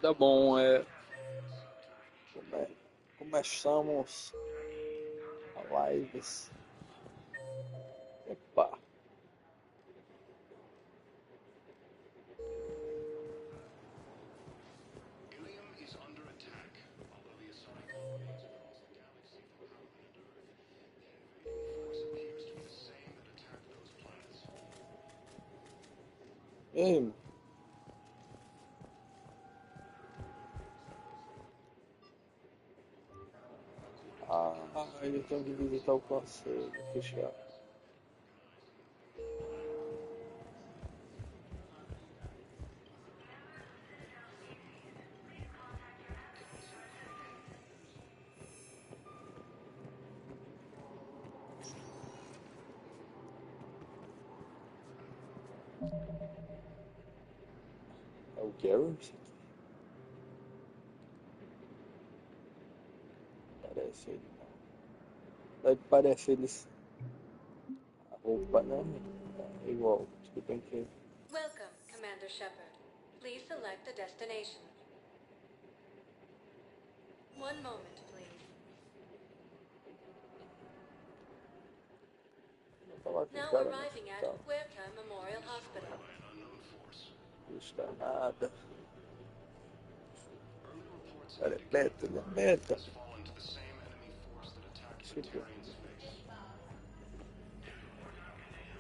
Tá bom, come- começamos a lives. Epa, Ilium is under attack. Although the Asari colonies across the galaxy for permanent Earth, the invading force appears to be the same that attacked those planets. ei, eu tenho que visitar o conselho, fechar. É o Garrett? Parece ele não. Deve parecer eles. A roupa, né? É igual, tudo bem que. Welcome, Commander Shepard. Please select a destination. One moment, please. Vou falar com o Now cara no arriving at hospital. Huerta Memorial Destroyed Hospital. by an unknown force. Custa nada. Early reports Cara, é indicate beta, that ele é Earth beta. has fallen to the same enemy force that attacked the Tipo, Terran space.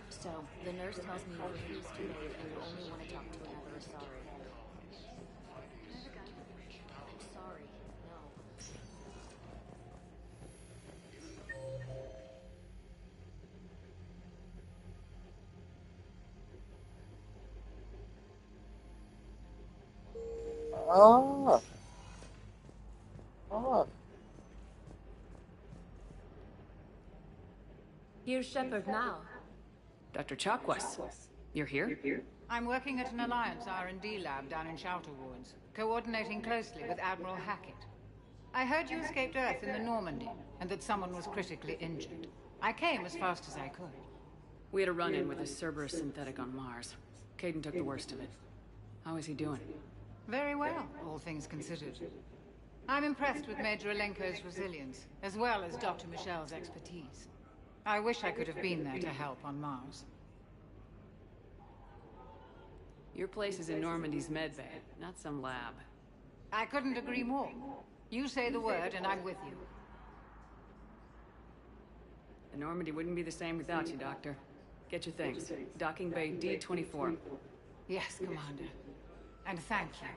So, the nurse tells me you refuse to bathe and you only want to talk to another Asari. Colonies fighting is set to reach power. Sorry, no. ah, ah, Here's Shepard now. Dr. Chakwas, you're here? I'm working at an Alliance R&D lab down in Shelter Wards, coordinating closely with Admiral Hackett. I heard you escaped Earth in the Normandy, and that someone was critically injured. I came as fast as I could. We had a run-in with a Cerberus synthetic on Mars. Caden took the worst of it. How is he doing? Very well, all things considered. I'm impressed with Major Alenko's resilience, as well as Dr. Michel's expertise. I wish I could have been there to help on Mars. Your place is in Normandy's medbay, not some lab. I couldn't agree more. You say the word, and I'm with you. The Normandy wouldn't be the same without you, Doctor. Get your things. Docking Bay D-24. Yes, Commander. And thank you.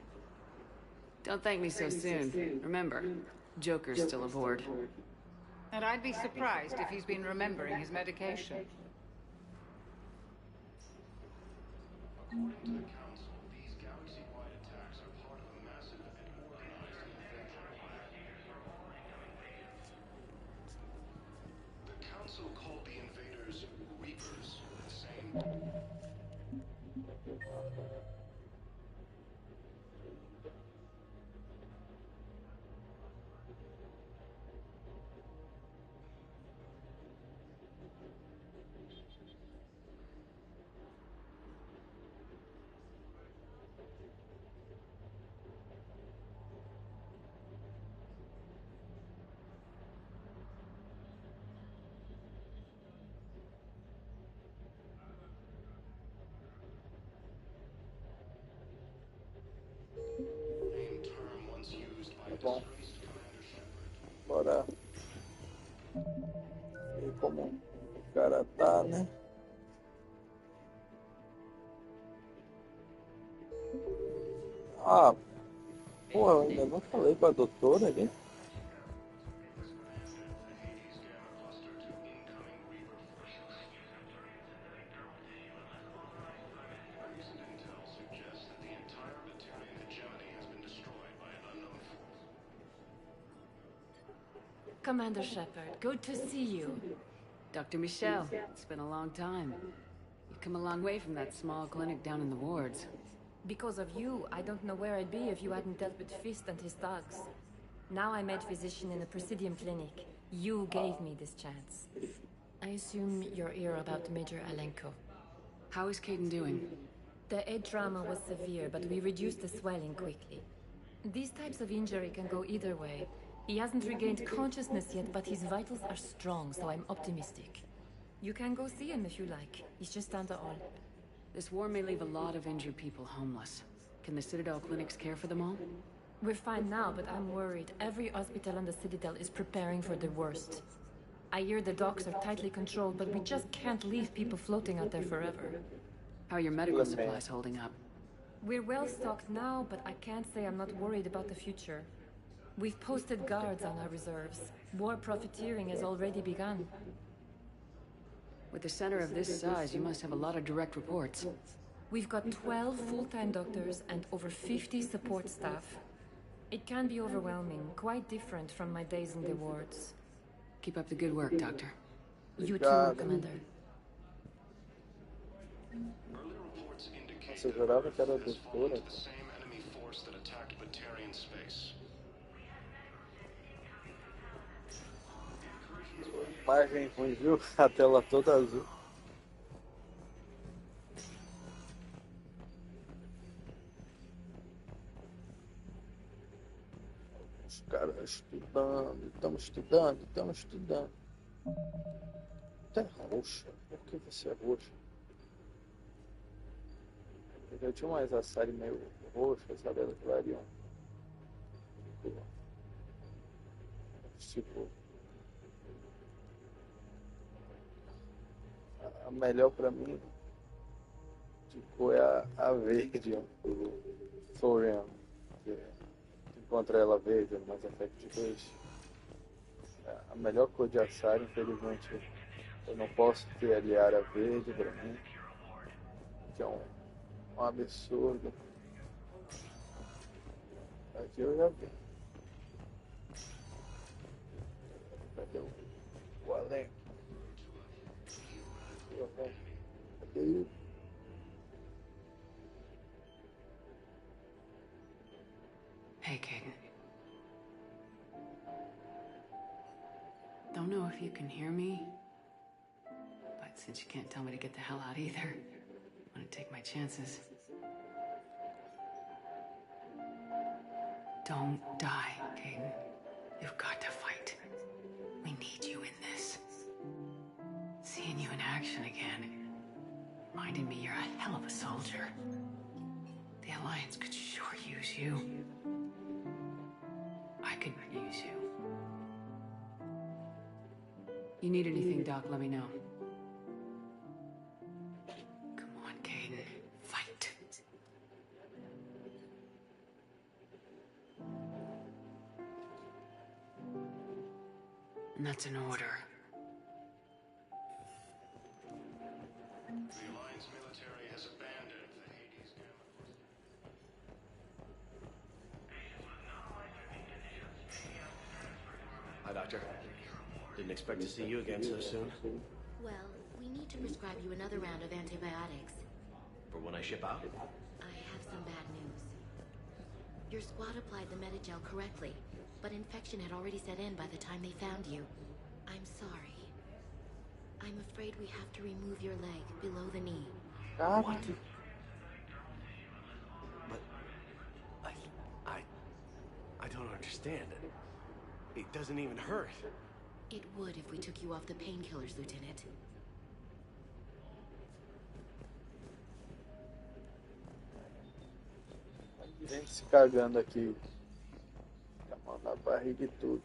Don't thank me so soon. Remember, Joker's still aboard. And I'd be surprised if he's been remembering his medication. According to the Council, these galaxy-wide attacks are part of a massive and organized invasion. The Council called the invaders Reapers, saying same term once used by tá bom. disgraced Commander Shepard. Bora ver como o cara tá, né? Ah, pô, eu ainda não falei com a doutora ali. Expanded the Hades Gamma Cluster to incoming Reaper forces. Recent intel suggests that the entire Batarian hegemony has been destroyed by an unknown force. Commander Shepard, good to see you. Dr. Michel, it's been a long time. You've come a long way from that small clinic down in the wards. Because of you, I don't know where I'd be if you hadn't dealt with Fist and his thugs. Now I'm head physician in the Presidium Clinic. You gave me this chance. I assume you're here about Major Alenko. How is Caden doing? The head trauma was severe, but we reduced the swelling quickly. These types of injury can go either way. He hasn't regained consciousness yet, but his vitals are strong, so I'm optimistic. You can go see him if you like. He's just down the hall. This war may leave a lot of injured people homeless. Can the Citadel clinics care for them all? We're fine now, but I'm worried. Every hospital on the Citadel is preparing for the worst. I hear the docks are tightly controlled, but we just can't leave people floating out there forever. How are your medical supplies holding up? We're well stocked now, but I can't say I'm not worried about the future. We've posted guards on our reserves. War profiteering has already begun. With a center of this size, you must have a lot of direct reports. We've got 12 full-time doctors and over 50 support staff. It can be overwhelming, quite different from my days in the wards. Keep up the good work, Doctor. You too, Commander. Early reports indicate Você jurava que era has fallen doutora? to the same enemy force that attacked Batarian space. Imagem ruim, viu? A tela toda azul. Os caras estamos estudando. Até roxa. Por que você é roxa? Eu já tinha mais a série meio roxa, sabe? Elas variam. Tipo. A melhor pra mim ficou a verde, o Florian. Encontrei ela verde no Mass Effect 2. A melhor cor de Assari, infelizmente, eu não posso ter ali a área verde pra mim, que é um absurdo. Aqui eu já vi. Cadê o além? Cadê ele? Hey, Caden. Don't know if you can hear me, but since you can't tell me to get the hell out either, I'm gonna take my chances. Don't die, Caden. You've got to fight. We need you in this. Seeing you in action again reminded me you're a hell of a soldier. The Alliance could sure use you. I could use you. You need anything, Doc, let me know. Come on, Caden. Fight. And that's an order. The Alliance military has abandoned the Hades Gamma. Hi, Doctor. Didn't expect to see you again so soon. Well, we need to prescribe you another round of antibiotics. For when I ship out? I have some bad news. Your squad applied the Medigel correctly, but infection had already set in by the time they found you. I'm sorry. I'm afraid we have to remove your leg below the knee. What? But I don't understand. It doesn't even hurt. It would if we took you off the painkillers, Lieutenant. Gente se cagando aqui. Com a mão na barriga e tudo.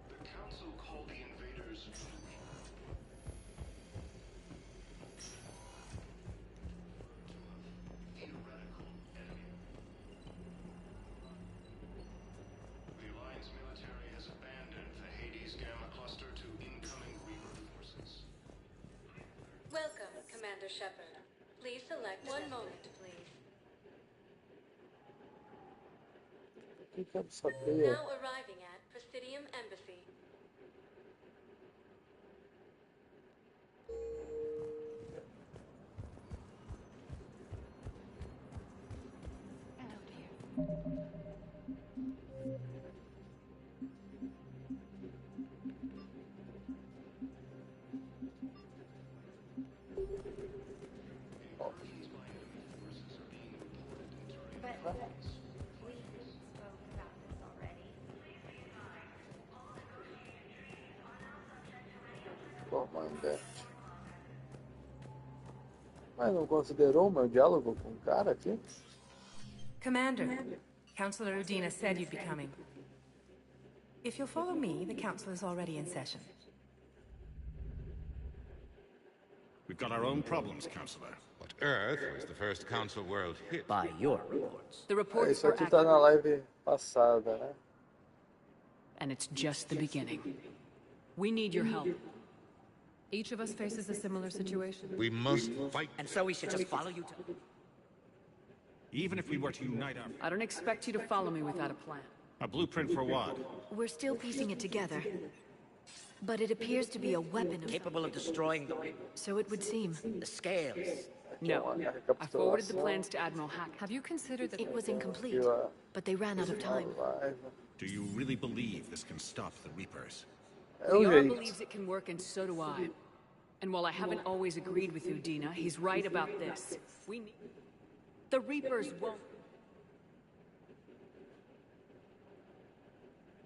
The Council called the invaders theoretical enemy. The Alliance military has abandoned the Hades Gamma cluster to incoming Reaper forces. Welcome, Commander Shepard. Please select one moment, please. O que quero saber? Now arriving at Presidium Embassy. Hello, dear. comandante. Mas não considerou o meu diálogo com o cara aqui? Commander, Councilor Udina said you'd be coming. If you'll follow me, the council is already in session. We've got our own problems, Counselor. But Earth was the first council world hit. By your reports. The reports Isso are aqui tá accurate, na live passada, né? and it's just the beginning. We need your help. Each of us faces a similar situation. We must fight. And so we should just follow you to... Even if we were to unite our... I don't expect you to follow me without a plan. A blueprint for what? We're still piecing it together. But it appears to be a weapon of... capable of destroying So it would seem. the scales. No. I forwarded the plans to Admiral Hack. Have you considered that It was incomplete, but they ran out of time. Do you really believe this can stop the Reapers? Liara believes it can work, and so do I. And while I haven't always agreed with Udina, he's right about this. We need... The Reapers won't...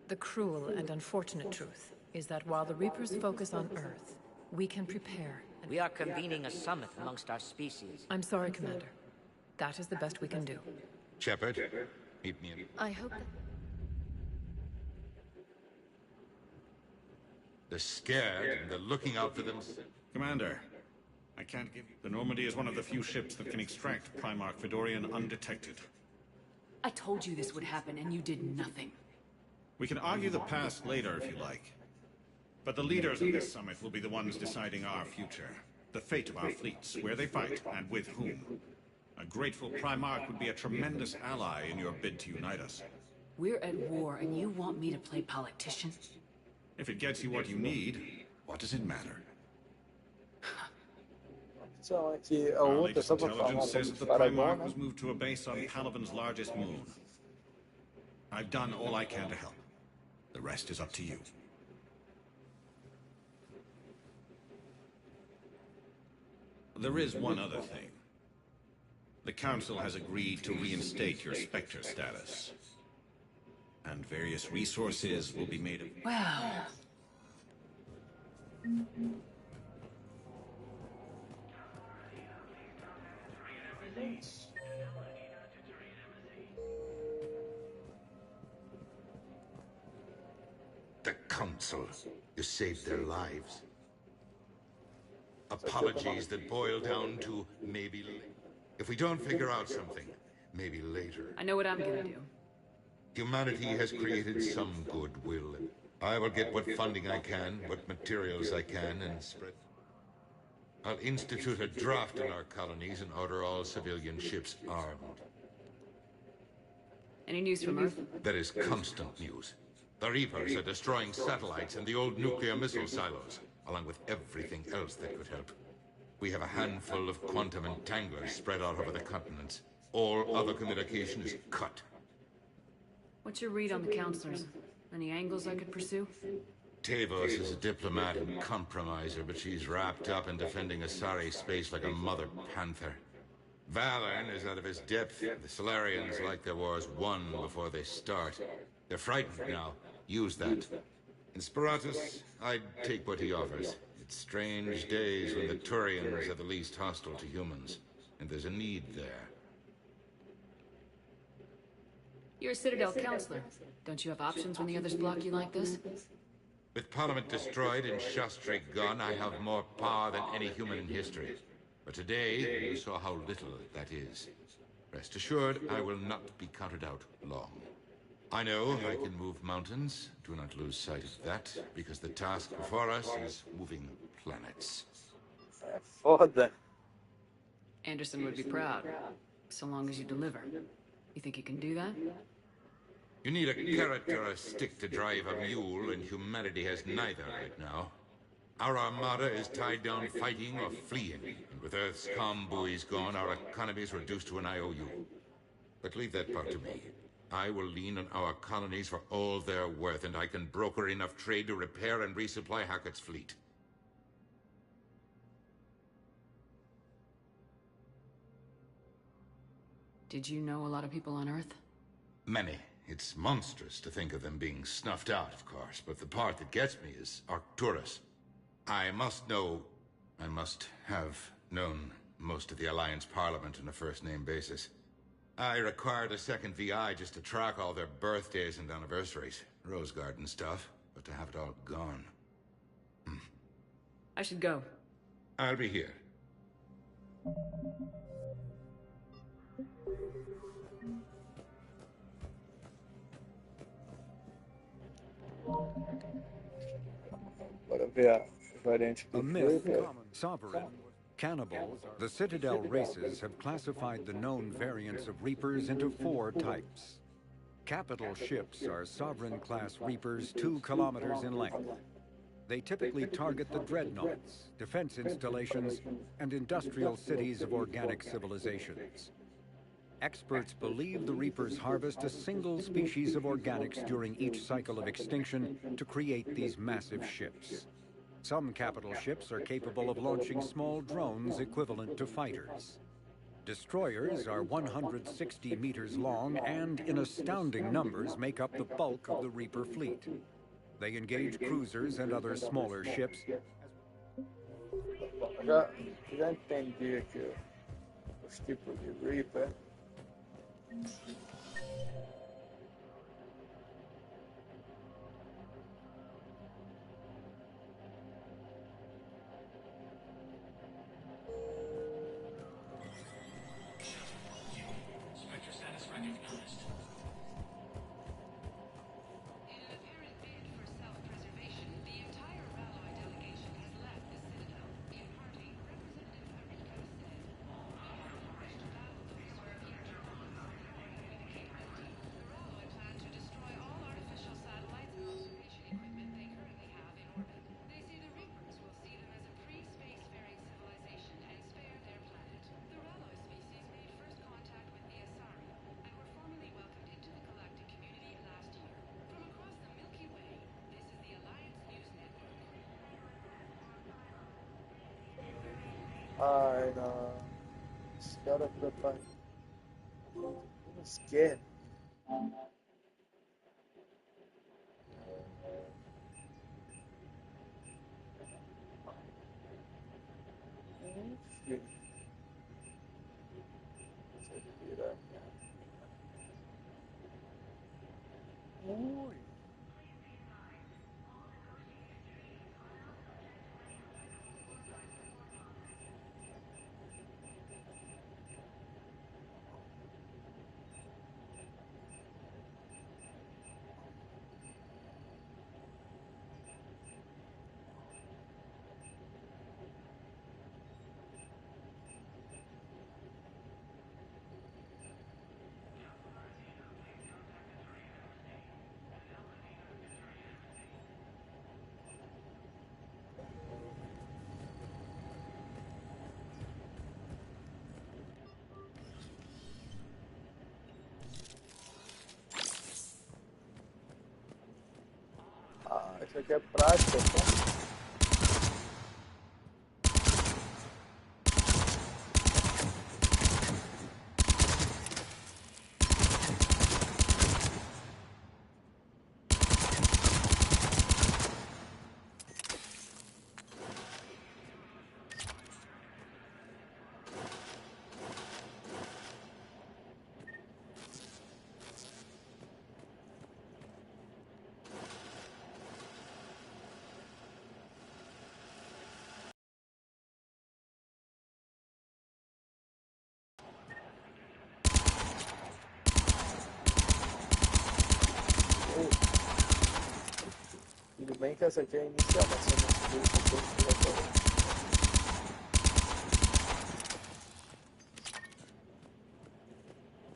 the cruel and unfortunate truth is that while the Reapers focus on Earth, we can prepare. And We are convening a summit amongst our species. I'm sorry, Commander. That is the best we can do. Shepard, meet me in. I hope that... They're scared and they're looking out for them. Commander, I can't give you... The Normandy is one of the few ships that can extract Primarch Fedorian undetected. I told you this would happen, and you did nothing. We can argue the past later if you like. But the leaders of this summit will be the ones deciding our future. The fate of our fleets, where they fight, and with whom. A grateful Primarch would be a tremendous ally in your bid to unite us. We're at war, and you want me to play politician? If it gets you what you need, what does it matter? Então aqui a Our outra latest só para falar intelligence says that the para Primarch agora. was moved to a base on Palaven's largest moon. I've done all I can to help. The rest is up to you. There is one other thing. The Council has agreed to reinstate your Spectre status. And various resources will be made available. Well... The council. You saved their lives. Apologies that boil down to maybe if we don't figure out something, maybe later. I know what I'm gonna do. Humanity has created some goodwill. I will get what funding I can, what materials I can, and spread. I'll institute a draft in our colonies and order all civilian ships armed. Any news from Earth? There is constant news. The Reapers are destroying satellites and the old nuclear missile silos, along with everything else that could help. We have a handful of quantum entanglers spread out over the continents. All other communication is cut. What's your read on the counselors? Any angles I could pursue? Tavos is a diplomat and compromiser, but she's wrapped up in defending Asari space like a mother panther. Valern is out of his depth. The Solarians like their wars won before they start. They're frightened now. Use that. In Sparatus, I'd take what he offers. It's strange days when the Turians are the least hostile to humans, and there's a need there. You're a Citadel counselor. Don't you have options when the others block you like this? With Parliament destroyed and Shastri gone, I have more power than any human in history. But today, you saw how little that is. Rest assured, I will not be counted out long. I know I can move mountains. Do not lose sight of that, because the task before us is moving planets. É foda. Anderson would be proud, so long as you deliver. You think you can do that? You need a carrot or a stick to drive a mule, and humanity has neither right now. Our armada is tied down fighting or fleeing, and with Earth's comm buoys gone, our economy is reduced to an IOU. But leave that part to me. I will lean on our colonies for all they're worth, and I can broker enough trade to repair and resupply Hackett's fleet. Did you know a lot of people on Earth? Many. It's monstrous to think of them being snuffed out, of course, but the part that gets me is Arcturus. I must have known most of the Alliance Parliament on a first-name basis. I required a second VI just to track all their birthdays and anniversaries. Rose Garden stuff, but to have it all gone. I should go. I'll be here. Bora ver a variante A do myth, Flavor. sovereign, cannibals. The Citadel races have classified the known variants of Reapers into 4 types. Capital ships are sovereign-class Reapers 2 kilometers in length. They typically target the dreadnoughts, defense installations, and industrial cities of organic civilizations. Experts believe the Reapers harvest a single species of organics during each cycle of extinction to create these massive ships. Some capital ships are capable of launching small drones equivalent to fighters. Destroyers are 160 meters long and, in astounding numbers, make up the bulk of the Reaper fleet. They engage cruisers and other smaller ships. Já entendi aqui os tipos de Reaper. Spectre status recognized. In an apparent bid for self-preservation, the entire Ralloy delegation has left the Citadel. In parting, Representative Arica said, "We wish to battle those who appear to want the capability. The Ralloy plan to destroy all artificial satellites and observation equipment they currently have in orbit. They say the Reapers will see them as a pre-spacefaring civilization and spare their planet. The Ralloy species made first contact with the Asari and were formally welcomed into the galactic community last year. From across the Milky Way, this is the Alliance News Network." Ai, não. Esse cara prepara. Como esquerda. Enfim. Deixa eu virar minha. Ui. Ah, isso aqui é prática, tá? Tudo bem que essa aqui é inicial, mas eu não sei se eu vou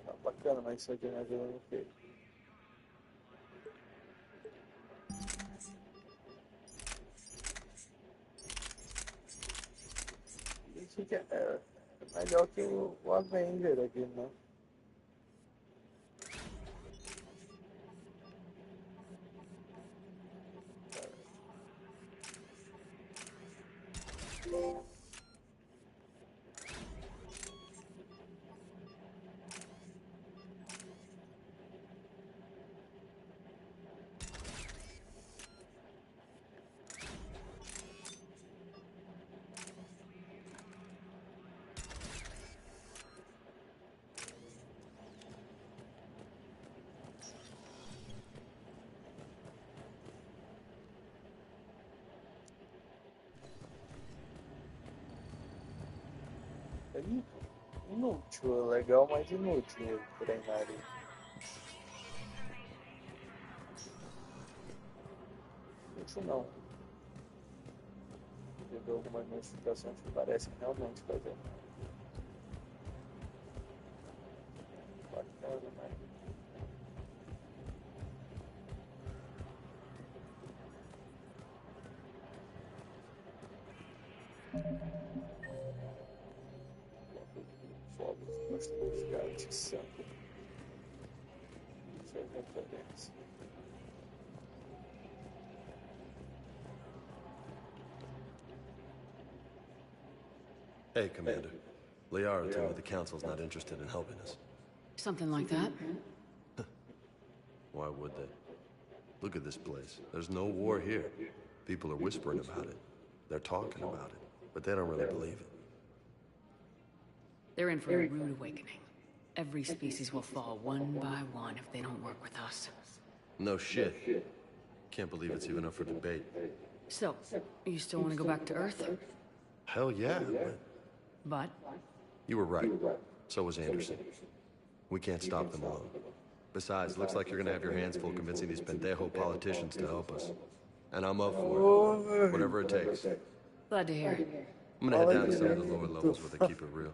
tá bacana, mas isso aqui não é vilão ok. Isso aqui é melhor que o Avenger aqui, né? Inútil, é legal, mas inútil treinar ali. Inútil não. Teve algumas notificações que parecem realmente fazer. Bacana, né? Fogos bastante atiçando. Isso é referência. Hey, Commander. Liara told me the Council's not interested in helping us. Something like that? Why would they? Look at this place. There's no war here. People are whispering about it. They're talking about it, but they don't really believe it. They're in for a rude awakening. Every species will fall one by one if they don't work with us. No shit. Can't believe it's even up for debate. So, you still want to go back to Earth? Hell yeah. But? You were right. So was Anderson. We can't stop them alone. Besides, looks like you're gonna have your hands full convincing these pendejo politicians to help us. And I'm up for it. Whatever it takes. Glad to hear. I'm gonna head down to some of the lower levels where they keep it real.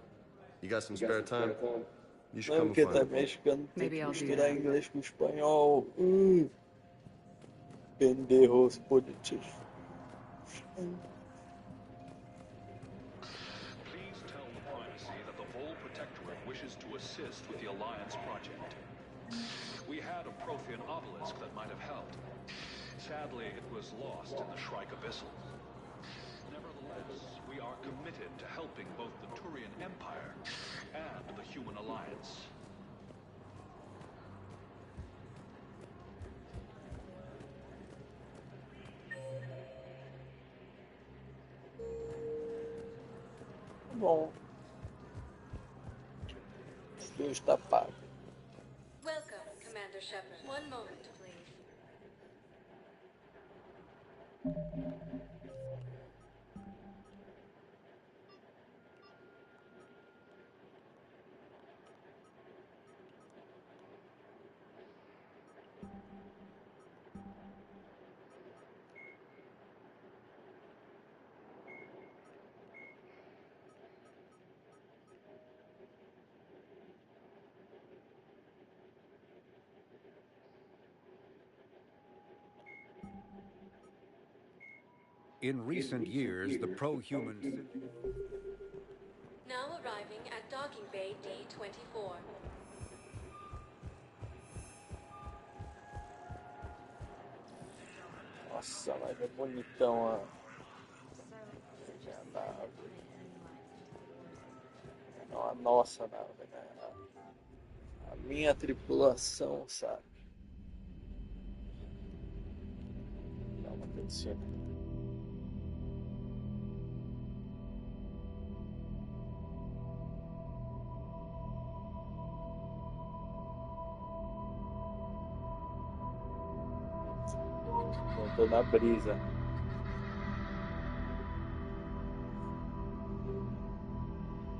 You got some spare time? You should come and Porque find tá me. mexicano, tem Maybe que I'll do misturar that. inglês com espanhol. Pendejos políticos. Please tell the primacy that the Vol Protectorate wishes to assist with the Alliance project. We had a Prothean obelisk that might have helped. Sadly, it was lost in the Shrike Abyssal. Nevertheless, we are committed to helping both the Turian Empire and the Human Alliance. Bom. Deus está pago. Welcome, Commander Shepard. One moment, please. In recent years, the pro-human... Now arriving at Docking Bay D-24. Nossa, mas é bonitão a nave. Não a nossa nave, né? A minha tripulação, sabe? Dá uma cutscene. Eu tô na brisa.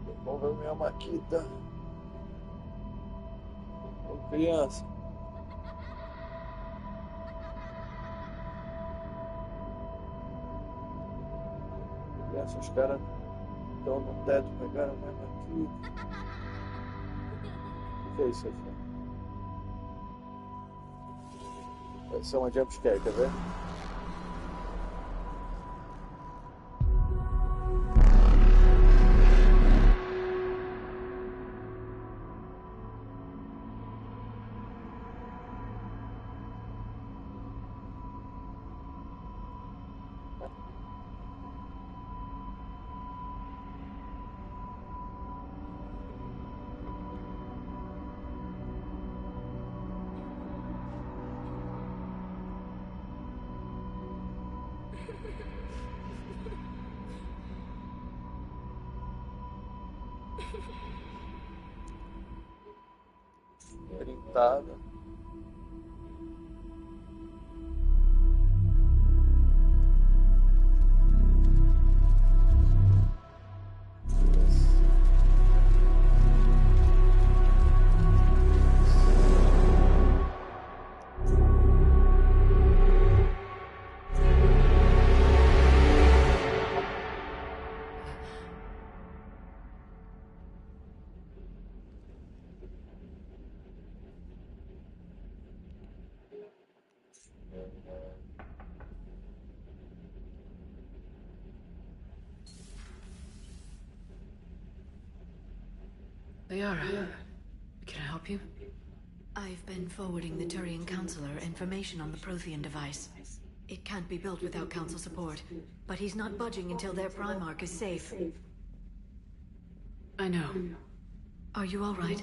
Devolve minha maquita. Ô criança. Criança, os caras estão no teto, pegaram minha maquita. O que é isso aqui? Vai ser uma jumpscare, quer ver? Orientada. Liara, can I help you? I've been forwarding the Turian Counselor information on the Prothean device. It can't be built without Council support, but he's not budging until their Primarch is safe. I know. Are you all right?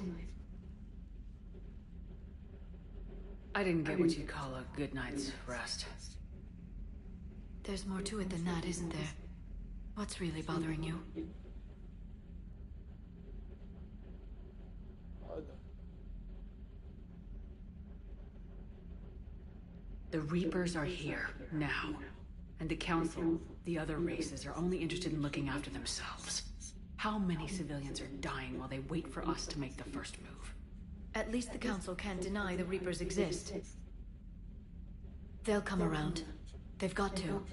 I didn't get what you'd call a good night's rest. There's more to it than that, isn't there? What's really bothering you? The Reapers are here, now. And the Council, the other races, are only interested in looking after themselves. How many civilians are dying while they wait for us to make the first move? At least the Council can't deny the Reapers exist. They'll come around. They've got to.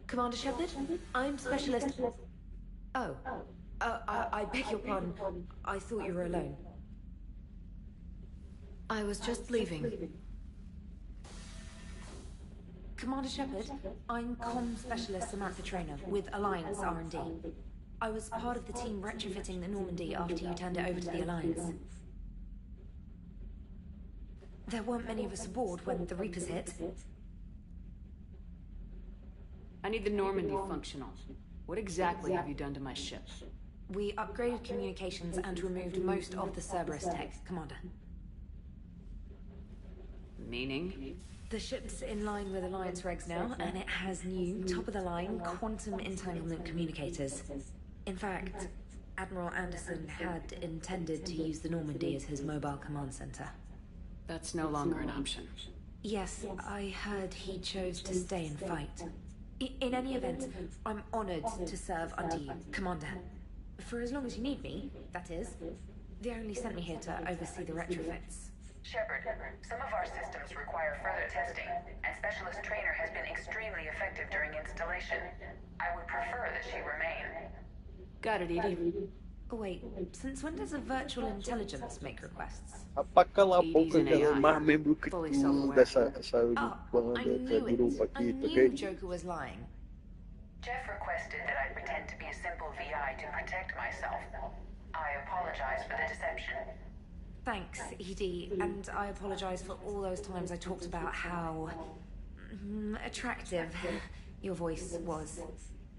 Commander Shepard, I'm Specialist... Oh. I beg your pardon. I thought you were alone. I was just leaving. Commander Shepard, I'm Comm Specialist Samantha Trainer with Alliance R&D. I was part of the team retrofitting the Normandy after you turned it over to the Alliance. There weren't many of us aboard when the Reapers hit. I need the Normandy functional. What exactly have you done to my ship? We upgraded communications and removed most of the Cerberus tech, Commander. Meaning? The ship's in line with Alliance regs now, and it has new, top-of-the-line, quantum entanglement communicators. In fact, Admiral Anderson had intended to use the Normandy as his mobile command center. That's no longer an option. Yes, I heard he chose to stay and fight. In any event, I'm honored to serve under you, Commander. For as long as you need me, that is. They only sent me here to oversee the retrofits. Shepard, some of our systems require further testing, and Specialist Trainer has been extremely effective during installation. I would prefer that she remain. Got it, Edie. Oh, wait, since when does a virtual intelligence make requests? Pra calar a boca, que ela é mais membro que tu dessa banda, desse grupo aqui, tá I knew ok? Joker was lying. Jeff requested that I pretend to be a simple VI to protect myself. I apologize for the deception. Thanks, Edie, and I apologize for all those times I talked about how... attractive your voice was.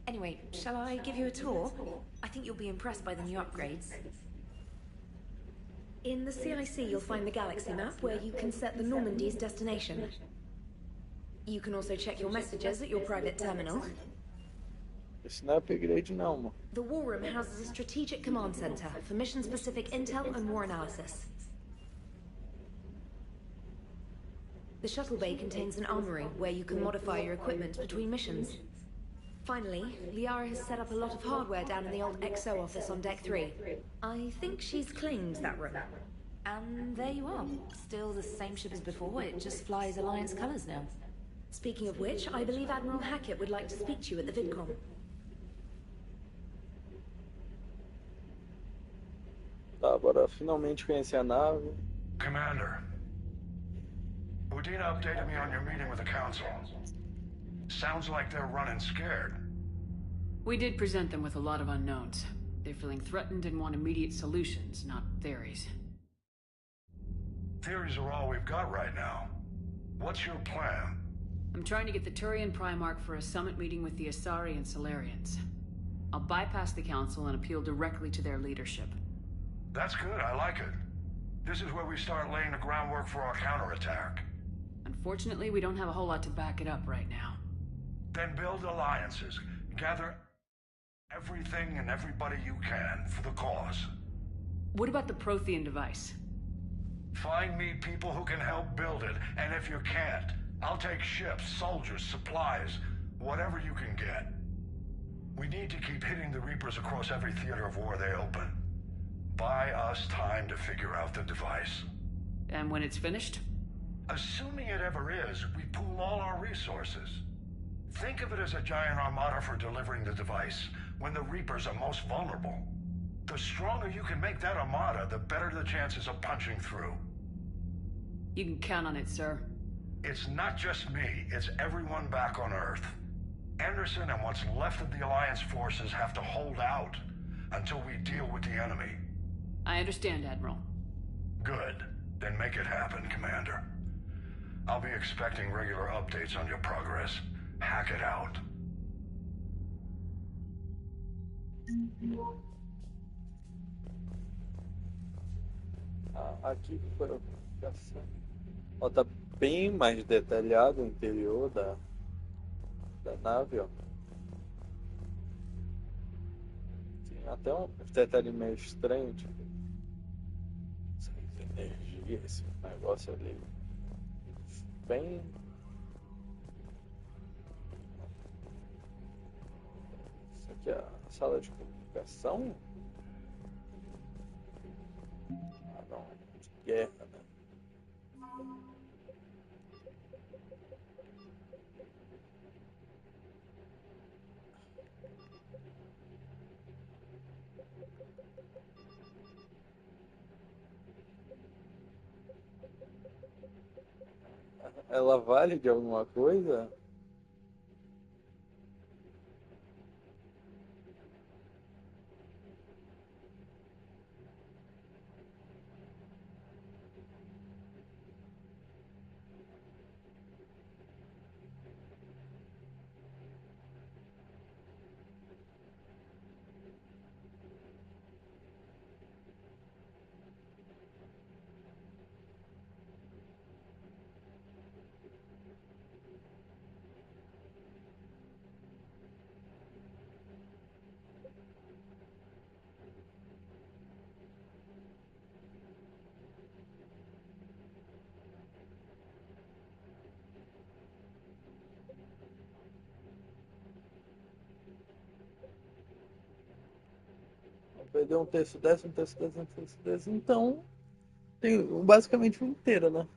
Anyway, shall I give you a tour? I think you'll be impressed by the new upgrades. In the CIC, you'll find the galaxy map where you can set the Normandy's destination. You can also check your messages at your private terminal. Esse não é upgrade não, mano. The War Room houses a strategic command center for mission-specific intel and war analysis. The shuttle bay contains an armory where you can modify your equipment between missions. Finally, Liara has set up a lot of hardware down in the old XO office on Deck 3. I think she's claimed that room. And there you are. Still the same ship as before, it just flies Alliance colors now. Speaking of which, I believe Admiral Hackett would like to speak to you at the VidCon. Tá, bora finalmente conhecer a nave. Commander, Udina updated me on your meeting with the Council. Sounds like they're running scared. We did present them with a lot of unknowns. They're feeling threatened and want immediate solutions, not theories. Theories are all we've got right now. What's your plan? I'm trying to get the Turian Primarch for a summit meeting with the Asari and Solarians. I'll bypass the Council and appeal directly to their leadership. That's good, I like it. This is where we start laying the groundwork for our counterattack. Unfortunately, we don't have a whole lot to back it up right now. Then build alliances. Gather everything and everybody you can for the cause. What about the Prothean device? Find me people who can help build it, and if you can't, I'll take ships, soldiers, supplies, whatever you can get. We need to keep hitting the Reapers across every theater of war they open. Buy us time to figure out the device. And when it's finished? Assuming it ever is, we pool all our resources. Think of it as a giant armada for delivering the device, when the Reapers are most vulnerable. The stronger you can make that armada, the better the chances of punching through. You can count on it, sir. It's not just me, it's everyone back on Earth. Anderson and what's left of the Alliance forces have to hold out. until we deal with the enemy. I understand, Admiral. Good. Then make it happen, Commander. I'll be expecting regular updates on your progress. Hack it out. Aqui foi a aplicação. Ó, tá bem mais detalhado o interior da nave, ó. Tem até um detalhe meio estranho, tipo, energia, esse negócio ali. Bem. Isso aqui é a sala de comunicação? Ah, não, de guerra, né? Ela vale de alguma coisa? Perdeu um terço dessa, um terço dessa, um terço dessa. Então, tem basicamente um inteiro, né?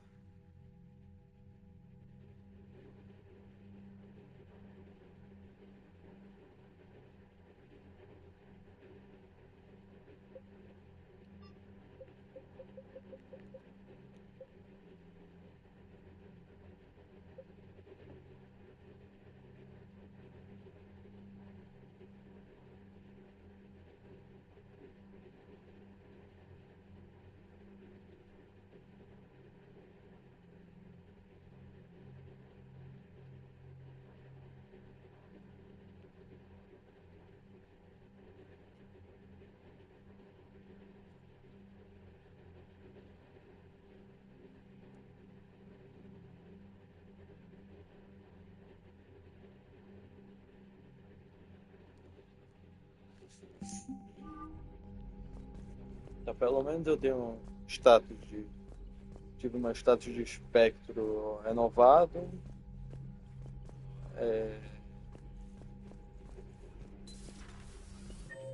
Então, pelo menos eu tenho um status de. Tive uma status de espectro renovado.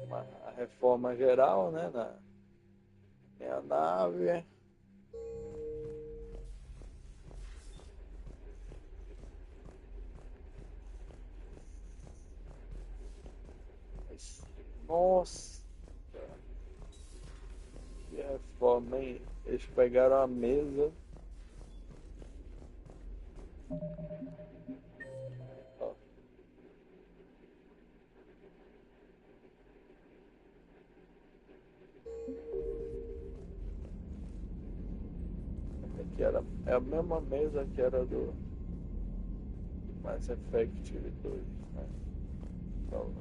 Uma reforma geral, né? Na minha nave. Nossa! Que reforma, hein? Eles pegaram a mesa. Ó. Aqui é a mesma mesa que era do Mass Effect 2, né? Então,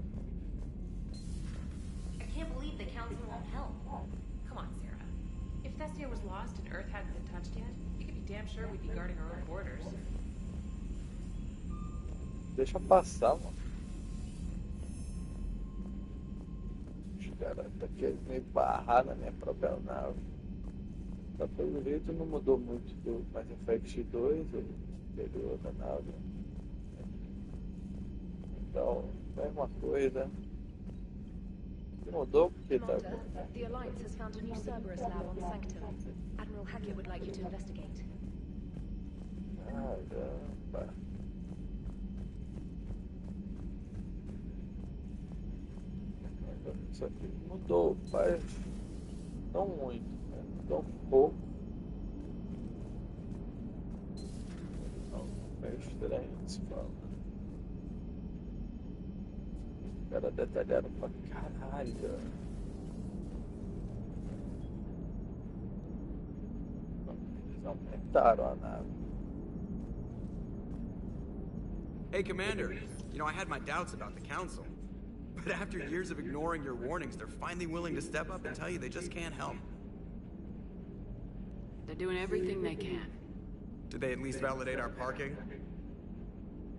I can't believe the Council won't help. Come on, Sarah. If Thessia was lost and Earth hadn't been touched yet, you could be damn sure we'd be guarding our own borders. deixa passar, mano. Os caras tá querendo me barrar na minha própria nave. Tá, pelo jeito não mudou muito do Mass Effect 2, o interior da nave. Então, mesma coisa. Mudou porque tá. Commander, the Alliance has found a new Cerberus lab on Sanctum. Admiral Hackett would like you to investigate. Caramba. Isso aqui mudou, mas não muito, né? Mudou um pouco. Não, meio estranho de se falar. Os caras detalharam pra caralho. Aumentaram a nave. Hey, Commander. You know, I had my doubts about the Council. But after years of ignoring your warnings, they're finally willing to step up and tell you they just can't help. They're doing everything they can. Did they at least validate our parking?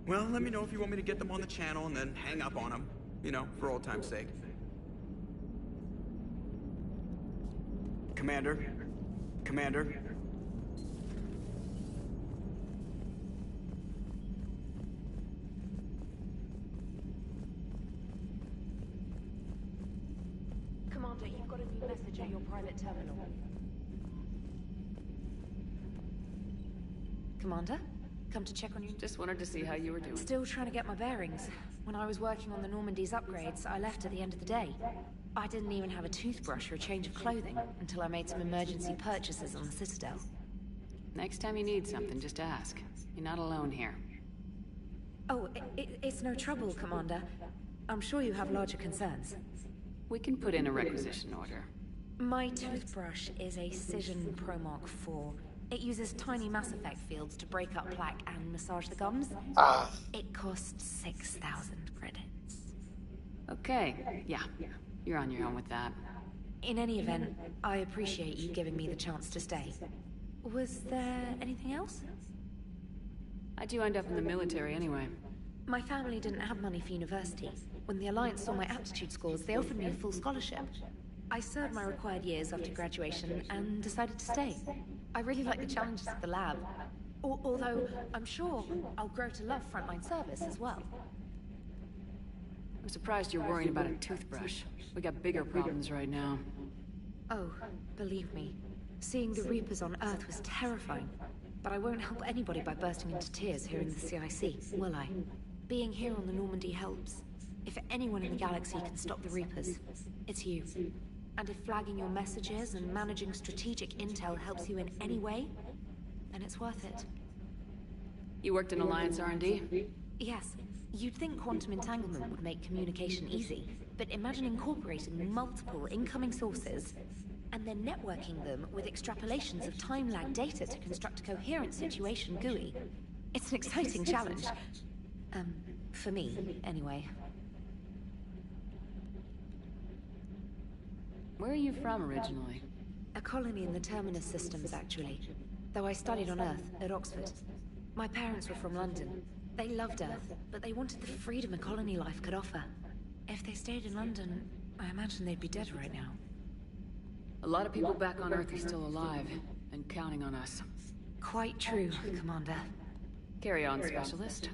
Well, let me know if you want me to get them on the channel and then hang up on them. You know, for old time's sake. Commander? Commander? Commander, you've got a new message at your private terminal. Commander? Come to check on you? Just wanted to see how you were doing. Still trying to get my bearings. When I was working on the Normandy's upgrades, I left at the end of the day. I didn't even have a toothbrush or a change of clothing until I made some emergency purchases on the Citadel. Next time you need something, just ask. You're not alone here. Oh, it's no trouble, Commander. I'm sure you have larger concerns. We can put in a requisition order. My toothbrush is a Cision Pro Mark IV. It uses tiny Mass Effect fields to break up plaque and massage the gums. It costs 6,000 credits. Okay, yeah. You're on your own with that. In any event, I appreciate you giving me the chance to stay. Was there anything else? How'd you end up in the military anyway? My family didn't have money for university. When the Alliance saw my aptitude scores, they offered me a full scholarship. I served my required years after graduation and decided to stay. I really like the challenges of the lab. Although, I'm sure I'll grow to love frontline service as well. I'm surprised you're worrying about a toothbrush. We got bigger problems right now. Oh, believe me. Seeing the Reapers on Earth was terrifying. But I won't help anybody by bursting into tears here in the CIC, will I? Being here on the Normandy helps. If anyone in the galaxy can stop the Reapers, it's you. And if flagging your messages and managing strategic intel helps you in any way, then it's worth it. You worked in Alliance R&D? Yes. You'd think quantum entanglement would make communication easy, but imagine incorporating multiple incoming sources and then networking them with extrapolations of time-lag data to construct a coherent situation GUI. It's an exciting challenge. For me, anyway. Where are you from originally? A colony in the Terminus systems, actually. Though I studied on Earth, at Oxford. My parents were from London. They loved Earth, but they wanted the freedom a colony life could offer. If they stayed in London, I imagine they'd be dead right now. A lot of people back on Earth are still alive, and counting on us. Quite true, Commander. Carry on, Specialist.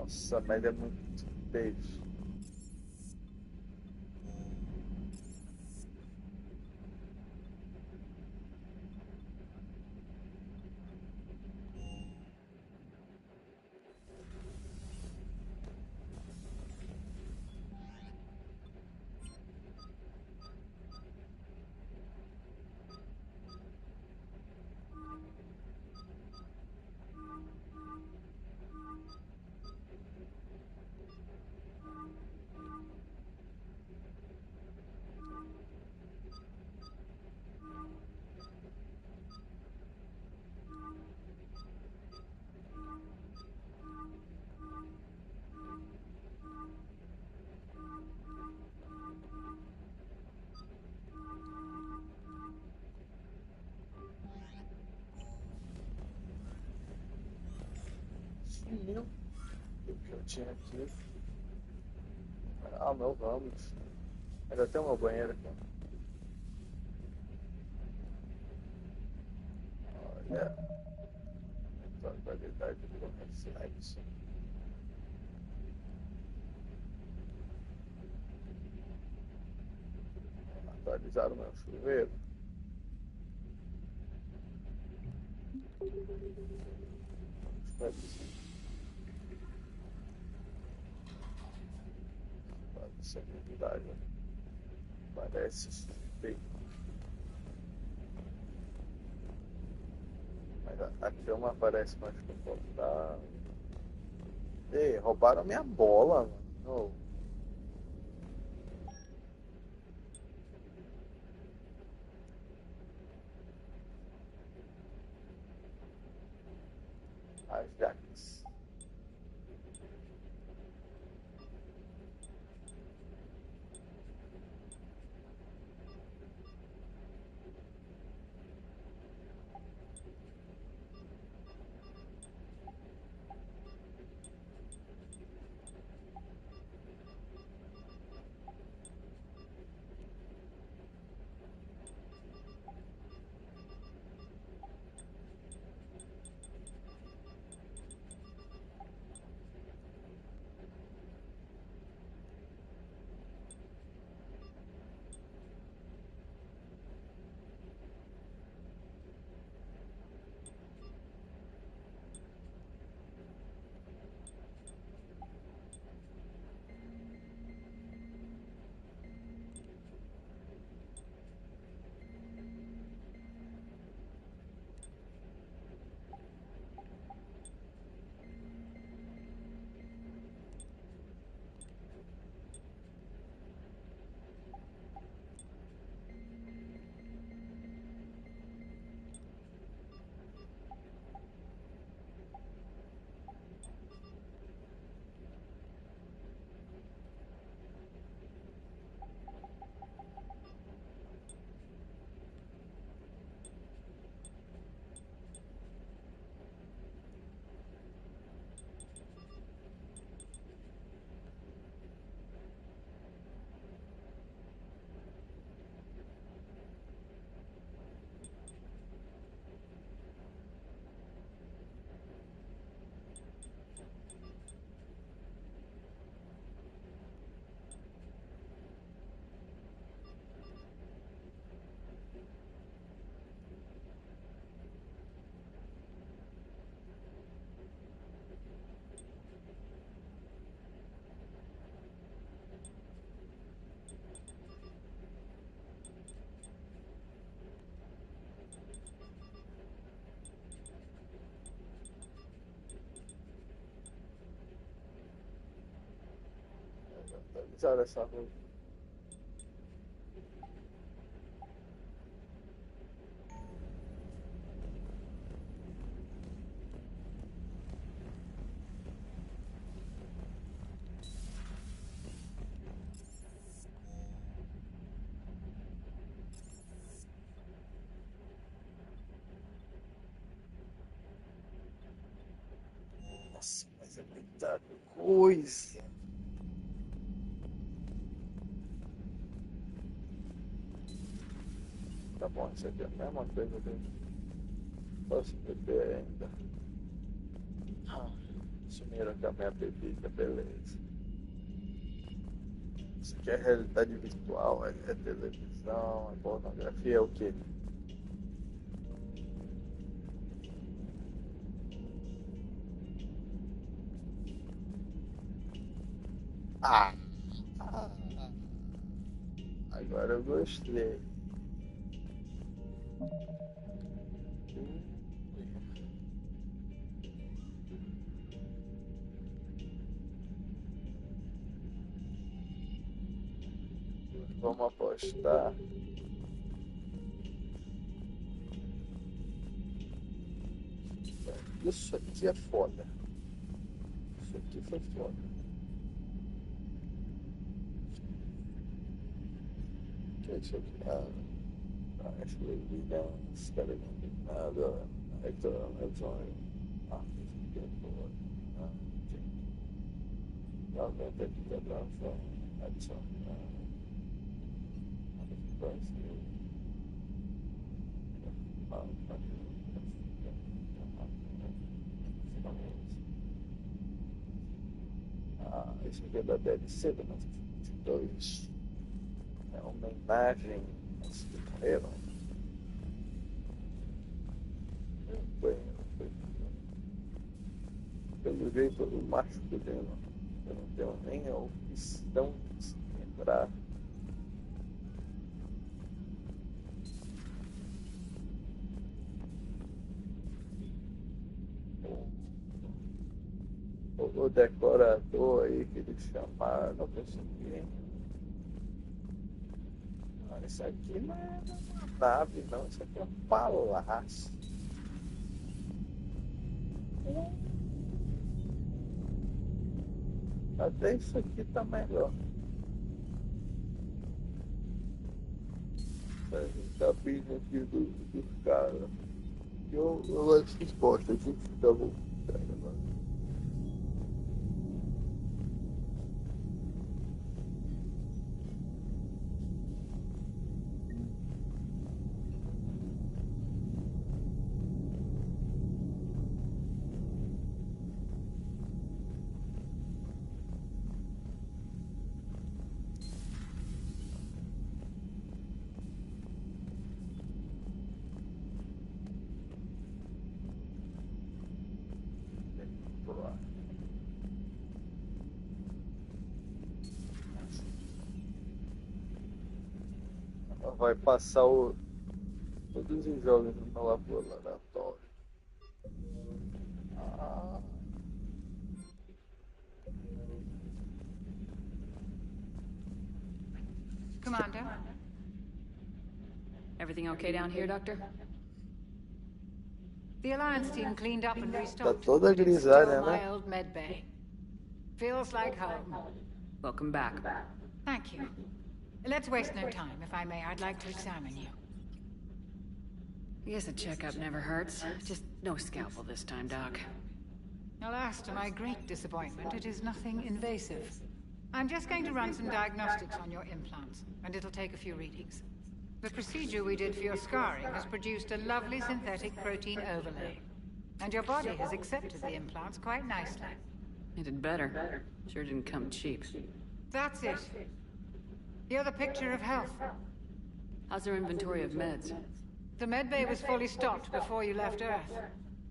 Nossa, mas é muito beijo. Sumiu o que eu tinha aqui. Ah, meu, vamos. Ainda tem uma banheira aqui. Olha. A qualidade do reflexo. Atualizaram o meu chuveiro. Seguridade. Parece feio. Mas a cama parece mais confortável. Ei, roubaram minha bola, mano. Ajax. Atualizaram essa rua. Nossa, mas é muita coisa. Tá bom, isso aqui é a mesma coisa dele. Posso beber ainda. Sumiram com a minha bebida, beleza. Isso aqui é realidade virtual, é televisão, é pornografia, é o quê? Ah! Agora eu gostei. Vamos apostar. Isso aqui é foda. Isso aqui foi foda. O que é isso aqui? Ashley Williams, cara combinada. Hector Antonio. Isso aqui é foda. Realmente aqui tá dançando. Adson. Isso aqui é da DLC do Mass Effect 2. É uma homenagem aos que morreram. Pelo jeito do masculino, eu não tenho nem a opção de entrar. O decorador aí que eles chamaram, não consegui. Isso aqui não é uma nave, não. Isso aqui é um palácio. Até isso aqui tá melhor. Essa cabine aqui dos caras. Eu acho que bosta, a gente fica bom. Vai passar todos os jogos no meu laboratório. Commander? Everything okay down here, Doctor? The Alliance team cleaned up and Tá restocked. toda but it's grisalha, still my né? old med bay. Feels like home. Welcome back. Thank you. Let's waste no time. If I may, I'd like to examine you. I guess a checkup never hurts. Just no scalpel this time, Doc. Alas, to my great disappointment, it is nothing invasive. I'm just going to run some diagnostics on your implants, and it'll take a few readings. The procedure we did for your scarring has produced a lovely synthetic protein overlay. And your body has accepted the implants quite nicely. It did better. Sure didn't come cheap. That's it. You're the picture of health. How's our inventory of meds? The medbay was fully stocked before you left Earth.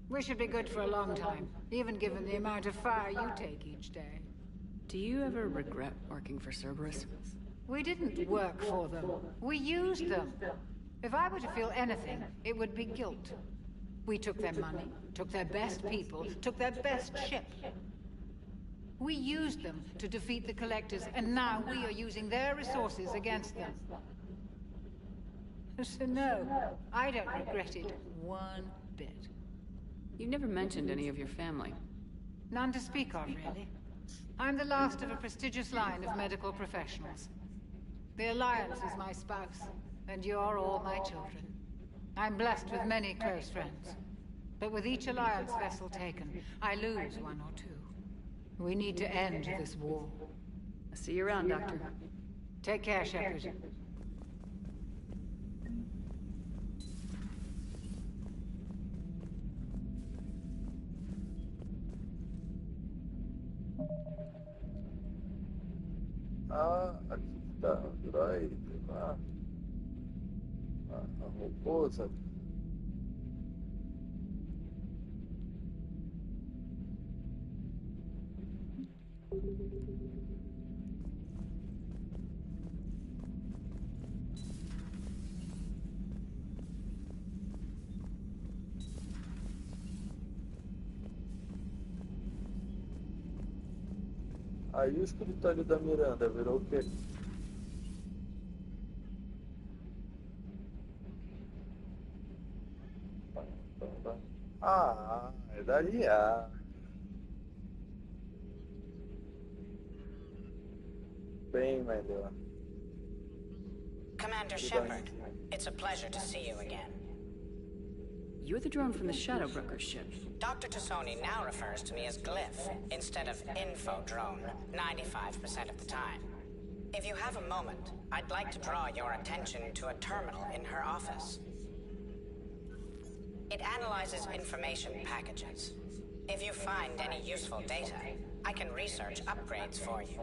We should be good for a long time, even given the amount of fire you take each day. Do you ever regret working for Cerberus? We didn't work for them. We used them. If I were to feel anything, it would be guilt. We took their money, took their best people, took their best ship. We used them to defeat the Collectors, and now we are using their resources against them. So no, I don't regret it one bit. You never mentioned any of your family. None to speak of, really. I'm the last of a prestigious line of medical professionals. The Alliance is my spouse, and you're all my children. I'm blessed with many close friends. But with each Alliance vessel taken, I lose one or two. We need to end this war. I'll see you around, Doctor. Take care, Shepard. Ah, aqui tá. Droid. Ah, a robosa. Aí o escritório da Miranda virou o quê? Ah, é da IA. Bem melhor. Commander Shepard, it's a pleasure to see you again. You're the drone from the Shadow Broker's ship. Dr. Tassoni now refers to me as Glyph, instead of Info Drone, 95% of the time. If you have a moment, I'd like to draw your attention to a terminal in her office. It analyzes information packages. If you find any useful data, I can research upgrades for you.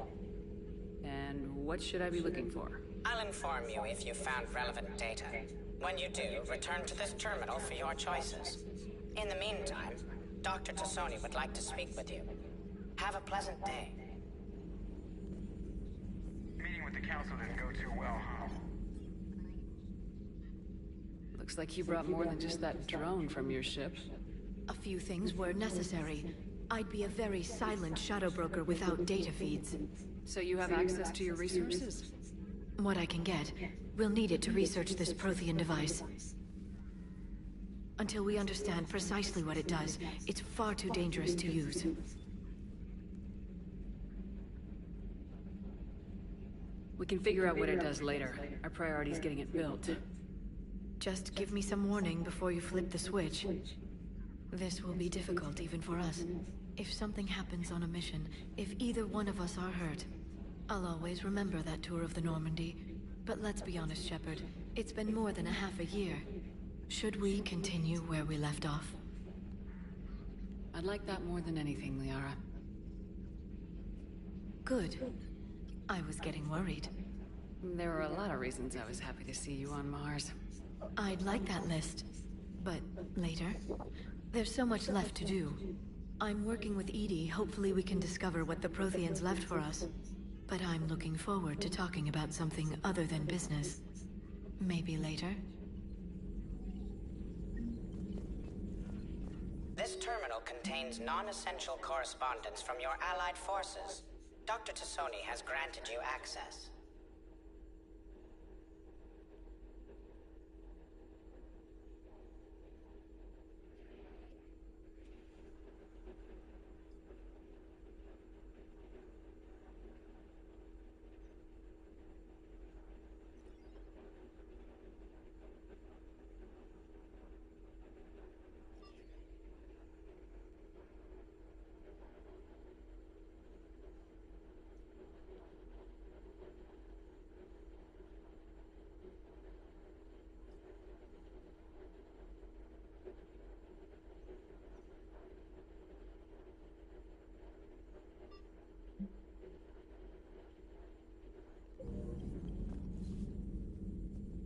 And what should I be looking for? I'll inform you if you found relevant data. When you do, return to this terminal for your choices. In the meantime, Dr. Tassoni would like to speak with you. Have a pleasant day. Meeting with the council didn't go too well, huh? Looks like you brought more than just that drone from your ship. A few things were necessary. I'd be a very silent shadow broker without data feeds. So you have access to your resources? What I can get. We'll need it to research this Prothean device. Until we understand precisely what it does, it's far too dangerous to use. We can figure out what it does later. Our priority is getting it built. Just give me some warning before you flip the switch. This will be difficult even for us. If something happens on a mission, if either one of us are hurt, I'll always remember that tour of the Normandy. But let's be honest, Shepard. It's been more than a half a year. Should we continue where we left off? I'd like that more than anything, Liara. Good. I was getting worried. There were a lot of reasons I was happy to see you on Mars. I'd like that list. But later? There's so much left to do. I'm working with Edie. Hopefully we can discover what the Protheans left for us. But I'm looking forward to talking about something other than business. Maybe later? This terminal contains non-essential correspondence from your allied forces. Dr. Tassoni has granted you access.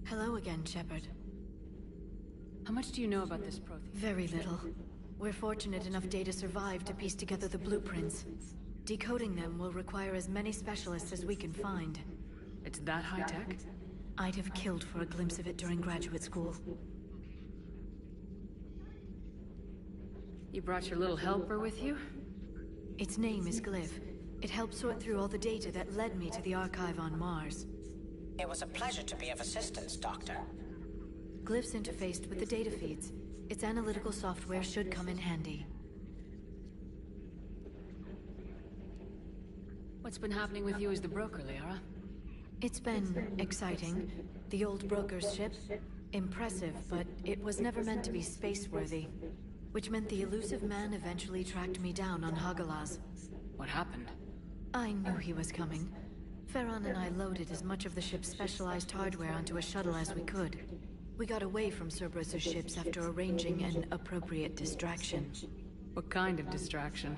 Hello again, Shepard. How much do you know about this Prothean? Very little. We're fortunate enough Data survived to piece together the blueprints. Decoding them will require as many specialists as we can find. It's that high-tech? I'd have killed for a glimpse of it during graduate school. You brought your little helper with you? Its name is Glyph. It helped sort through all the data that led me to the archive on Mars. It was a pleasure to be of assistance, Doctor. Glyph's interfaced with the data feeds. Its analytical software should come in handy. What's been happening with you as the broker, Liara? It's been exciting. The old broker's ship? Impressive, but it was never meant to be space-worthy. Which meant the elusive man eventually tracked me down on Hagalaz. What happened? I knew he was coming. Farron and I loaded as much of the ship's specialized hardware onto a shuttle as we could. We got away from Cerberus' ships after arranging an appropriate distraction. What kind of distraction?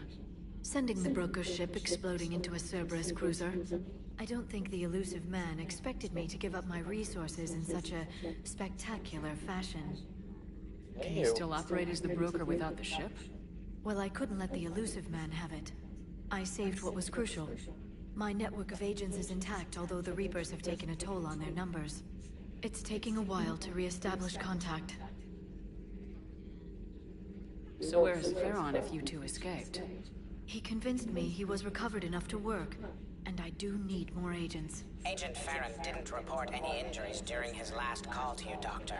Sending the broker ship exploding into a Cerberus cruiser. I don't think the elusive man expected me to give up my resources in such a spectacular fashion. Can you still operate as the broker without the ship? Well, I couldn't let the elusive man have it. I saved what was crucial. My network of agents is intact, although the Reapers have taken a toll on their numbers. It's taking a while to re-establish contact. So where is Pharaon if you two escaped? He convinced me he was recovered enough to work, and I do need more agents. Agent Farron didn't report any injuries during his last call to you, Doctor.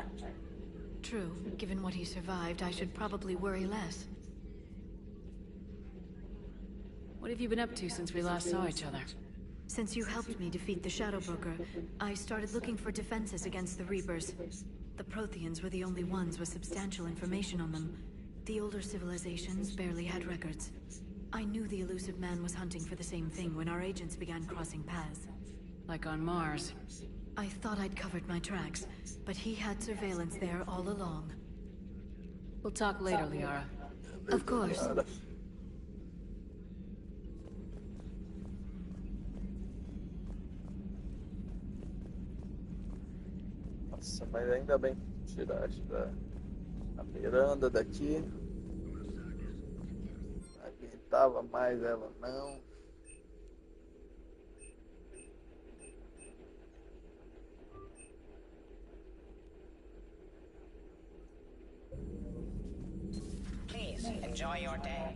True. Given what he survived, I should probably worry less. What have you been up to since we last saw each other? Since you helped me defeat the Shadow Broker, I started looking for defenses against the Reapers. The Protheans were the only ones with substantial information on them. The older civilizations barely had records. I knew the elusive man was hunting for the same thing when our agents began crossing paths. Like on Mars. I thought I'd covered my tracks, but he had surveillance there all along. We'll talk later, Liara. Of course. Nossa, mas ainda bem que tiraste a Miranda daqui. Aguentava mais ela não. Please, enjoy your day.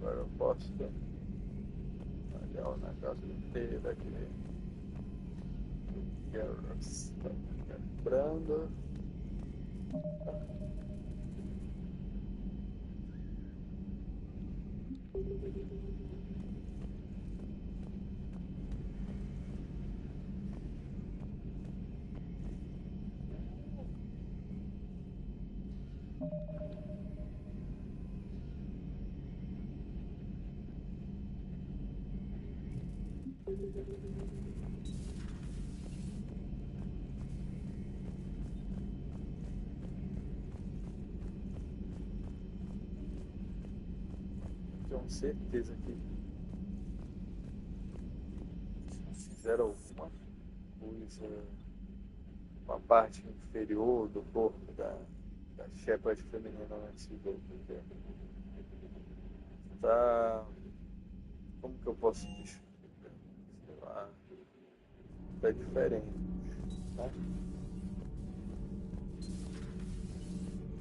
Agora eu posso olhar o negócio inteiro aqui. Lembrando. Tenho certeza que fizeram alguma coisa com a parte inferior do corpo da Shepard feminina antes do porque tá, como que eu posso descrever? Sei lá, tá diferente, né?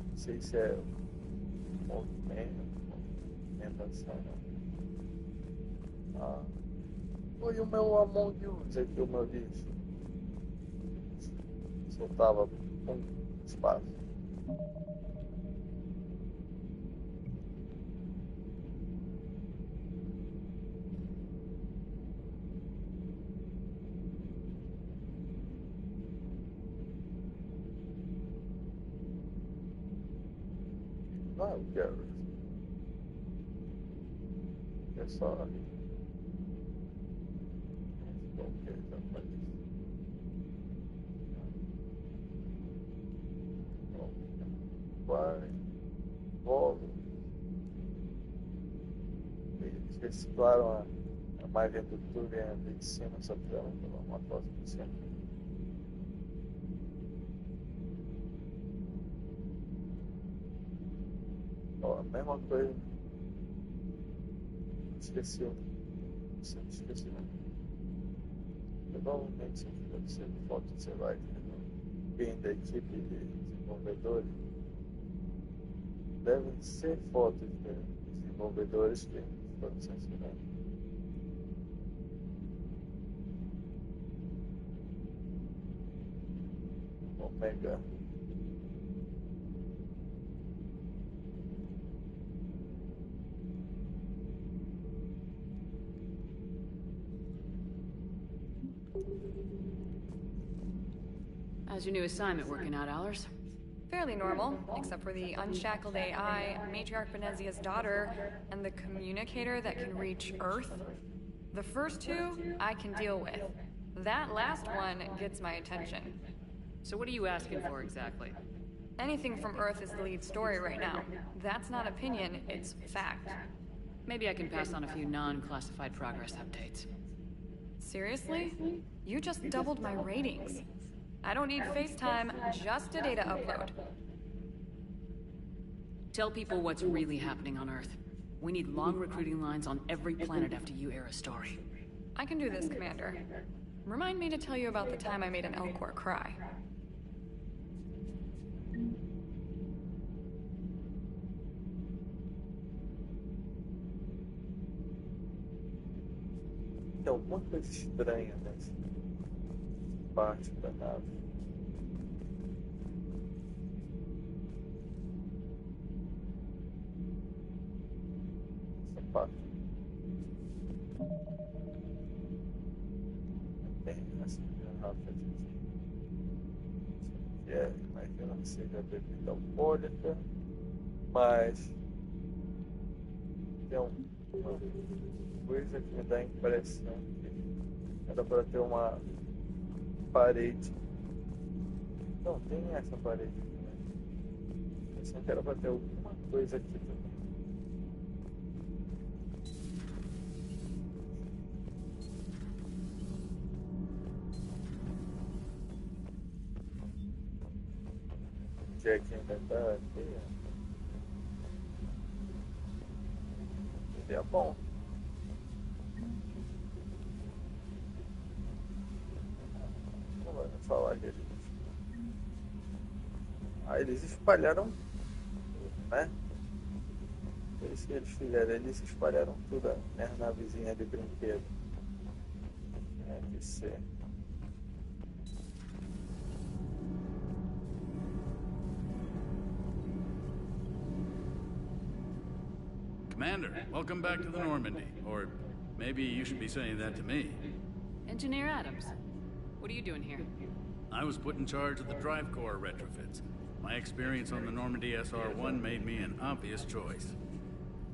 Não sei se é movimentação. Foi o meu Among Us aqui, o meu lixo. Soltava espaço. Ah, eu quero. É só. Vai, volta. Eles reciclaram a margem do tubo ali de cima, só que ela pegou uma foto de cima. Ó, a mesma coisa. Esqueci. Esqueci, né? Provavelmente isso aqui deve ser foto de celular, bem da equipe de desenvolvedores. Devem ser fotos de desenvolvedores que foram censurados. Omega. How's your new assignment working out, Allers? Fairly normal, except for the unshackled AI, Matriarch Benezia's daughter, and the communicator that can reach Earth. The first two, I can deal with. That last one gets my attention. So what are you asking for exactly? Anything from Earth is the lead story right now. That's not opinion, it's fact. Maybe I can pass on a few non-classified progress updates. Seriously? You just doubled my ratings. I don't need FaceTime, just a data upload. Tell people what's really happening on Earth. We need long recruiting lines on every planet after you air a story. I can do this, Commander. Remind me to tell you about the time I made an Elcor cry. Tem alguma coisa estranha nessa parte da nave. Essa parte. Tem essa garrafa de que é, imagina que seja bebida alcoólica, mas tem uma coisa que me dá a impressão que era para ter uma parede. Não, tem essa parede aqui, né? A impressão que era para ter alguma coisa aqui também. O Jack ainda tá aqui. Ele é bom. Falar que eles espalharam tudo, né? Foi isso que eles fizeram, eles espalharam tudo, né? Navezinha de brinquedo. Deve ser. Commander, welcome back to the Normandy. Or maybe you should be saying that to me. Engineer Adams, what are you doing here? I was put in charge of the drive core retrofits. My experience on the Normandy SR-1 made me an obvious choice.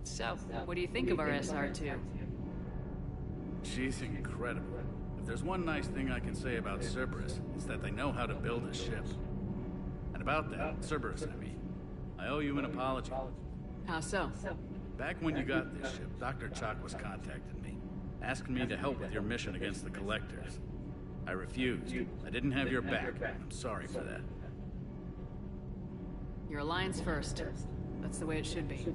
So, what do you think of our SR-2? She's incredible. If there's one nice thing I can say about Cerberus, it's that they know how to build a ship. And about that, Cerberus, I mean, I owe you an apology. How so? Back when you got this ship, Dr. Chakwas contacted me, asking me to help with your mission against the Collectors. I refused. I didn't have your back. I'm sorry for that. Your alliance first. That's the way it should be.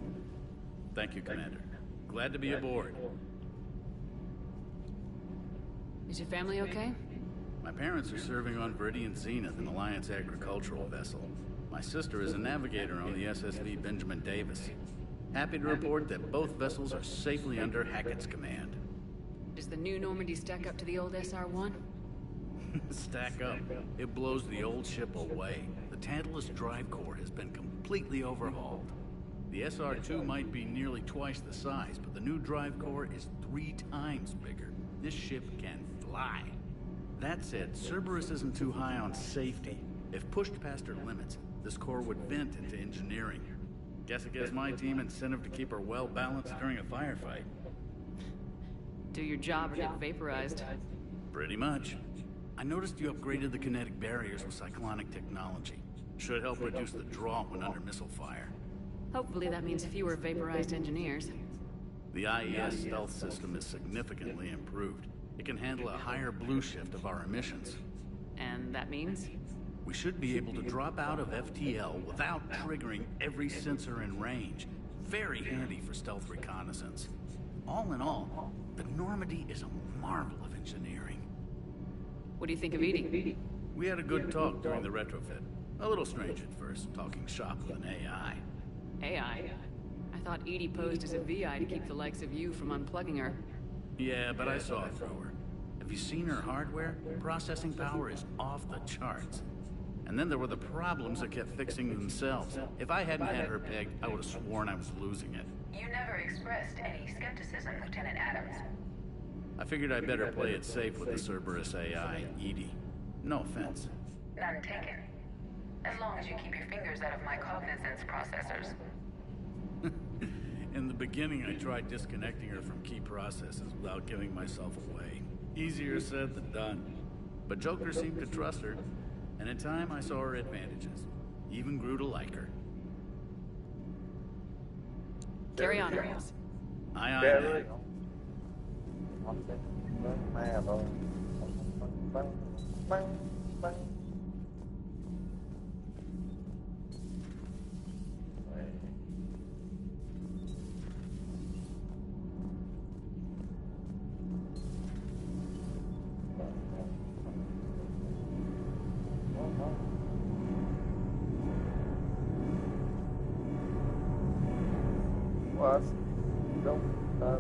Thank you, Commander. Glad to be aboard. Is your family okay? My parents are serving on Viridian Zenith, an Alliance agricultural vessel. My sister is a navigator on the SSV Benjamin Davis. Happy to report that both vessels are safely under Hackett's command. Does the new Normandy stack up to the old SR-1? Stack up. It blows the old ship away. The Tantalus drive core has been completely overhauled. The SR-2 might be nearly twice the size, but the new drive core is 3 times bigger. This ship can fly. That said, Cerberus isn't too high on safety. If pushed past her limits, this core would vent into engineering. Guess it gives my team incentive to keep her well balanced during a firefight. Do your job or get vaporized. Pretty much. I noticed you upgraded the kinetic barriers with cyclonic technology. Should help reduce the draw when under missile fire. Hopefully that means fewer vaporized engineers. The IES stealth system is significantly improved. It can handle a higher blue shift of our emissions. And that means? We should be able to drop out of FTL without triggering every sensor in range. Very handy for stealth reconnaissance. All in all, the Normandy is a marvel of engineering. What do you think of Edie? We had a good talk during the retrofit. A little strange at first, talking shop with an AI. AI? I thought Edie posed as a VI to keep the likes of you from unplugging her. Yeah, but I saw through her. Have you seen her hardware? Processing power is off the charts. And then there were the problems that kept fixing themselves. If I hadn't had her pegged, I would have sworn I was losing it. You never expressed any skepticism, Lieutenant Adams. I figured I'd better play it safe with the Cerberus AI, Edie. No offense. None taken. As long as you keep your fingers out of my cognizance processors. In the beginning, I tried disconnecting her from key processes without giving myself away. Easier said than done. But Joker seemed to trust her, and in time I saw her advantages. Even grew to like her. Carry on, Rose. Aye, aye, Carry ma'am. Quase. Não, tá.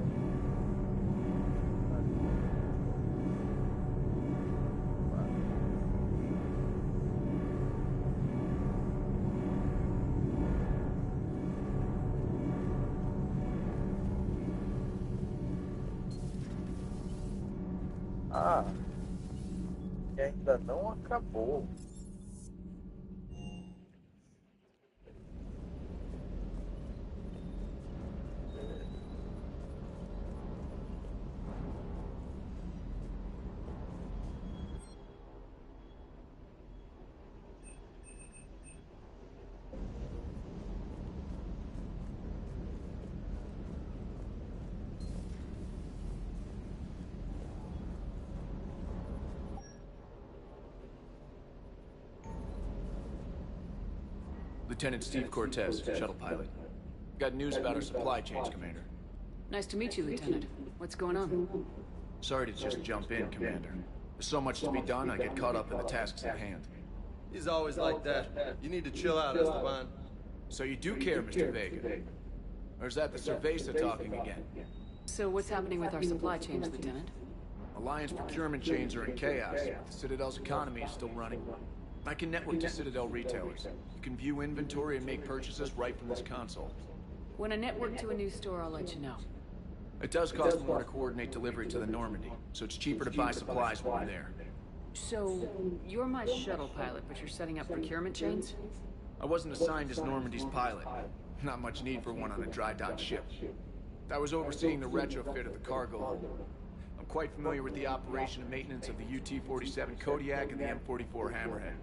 Ah, e ainda não acabou. Lieutenant Steve Cortez, shuttle pilot. Got news about our supply chains, Commander. Nice to meet you, Lieutenant. What's going on? Sorry to just jump in, Commander. There's so much to be done, I get caught up in the tasks at hand. He's always like that. You need to chill out, Esteban. So you do care, Mr. Vega? Or is that the Cerveza talking again? So what's happening with our supply chains, Lieutenant? Alliance procurement chains are in chaos. The Citadel's economy is still running. I can network to Citadel retailers. You can view inventory and make purchases right from this console. When I network to a new store, I'll let you know. It does cost more to coordinate delivery to the Normandy, so it's cheaper to buy supplies when we're there. So, you're my shuttle pilot, but you're setting up procurement chains? I wasn't assigned as Normandy's pilot. Not much need for one on a dry dock ship. I was overseeing the retrofit of the cargo hold. I'm quite familiar with the operation and maintenance of the UT-47 Kodiak and the M44 Hammerhead.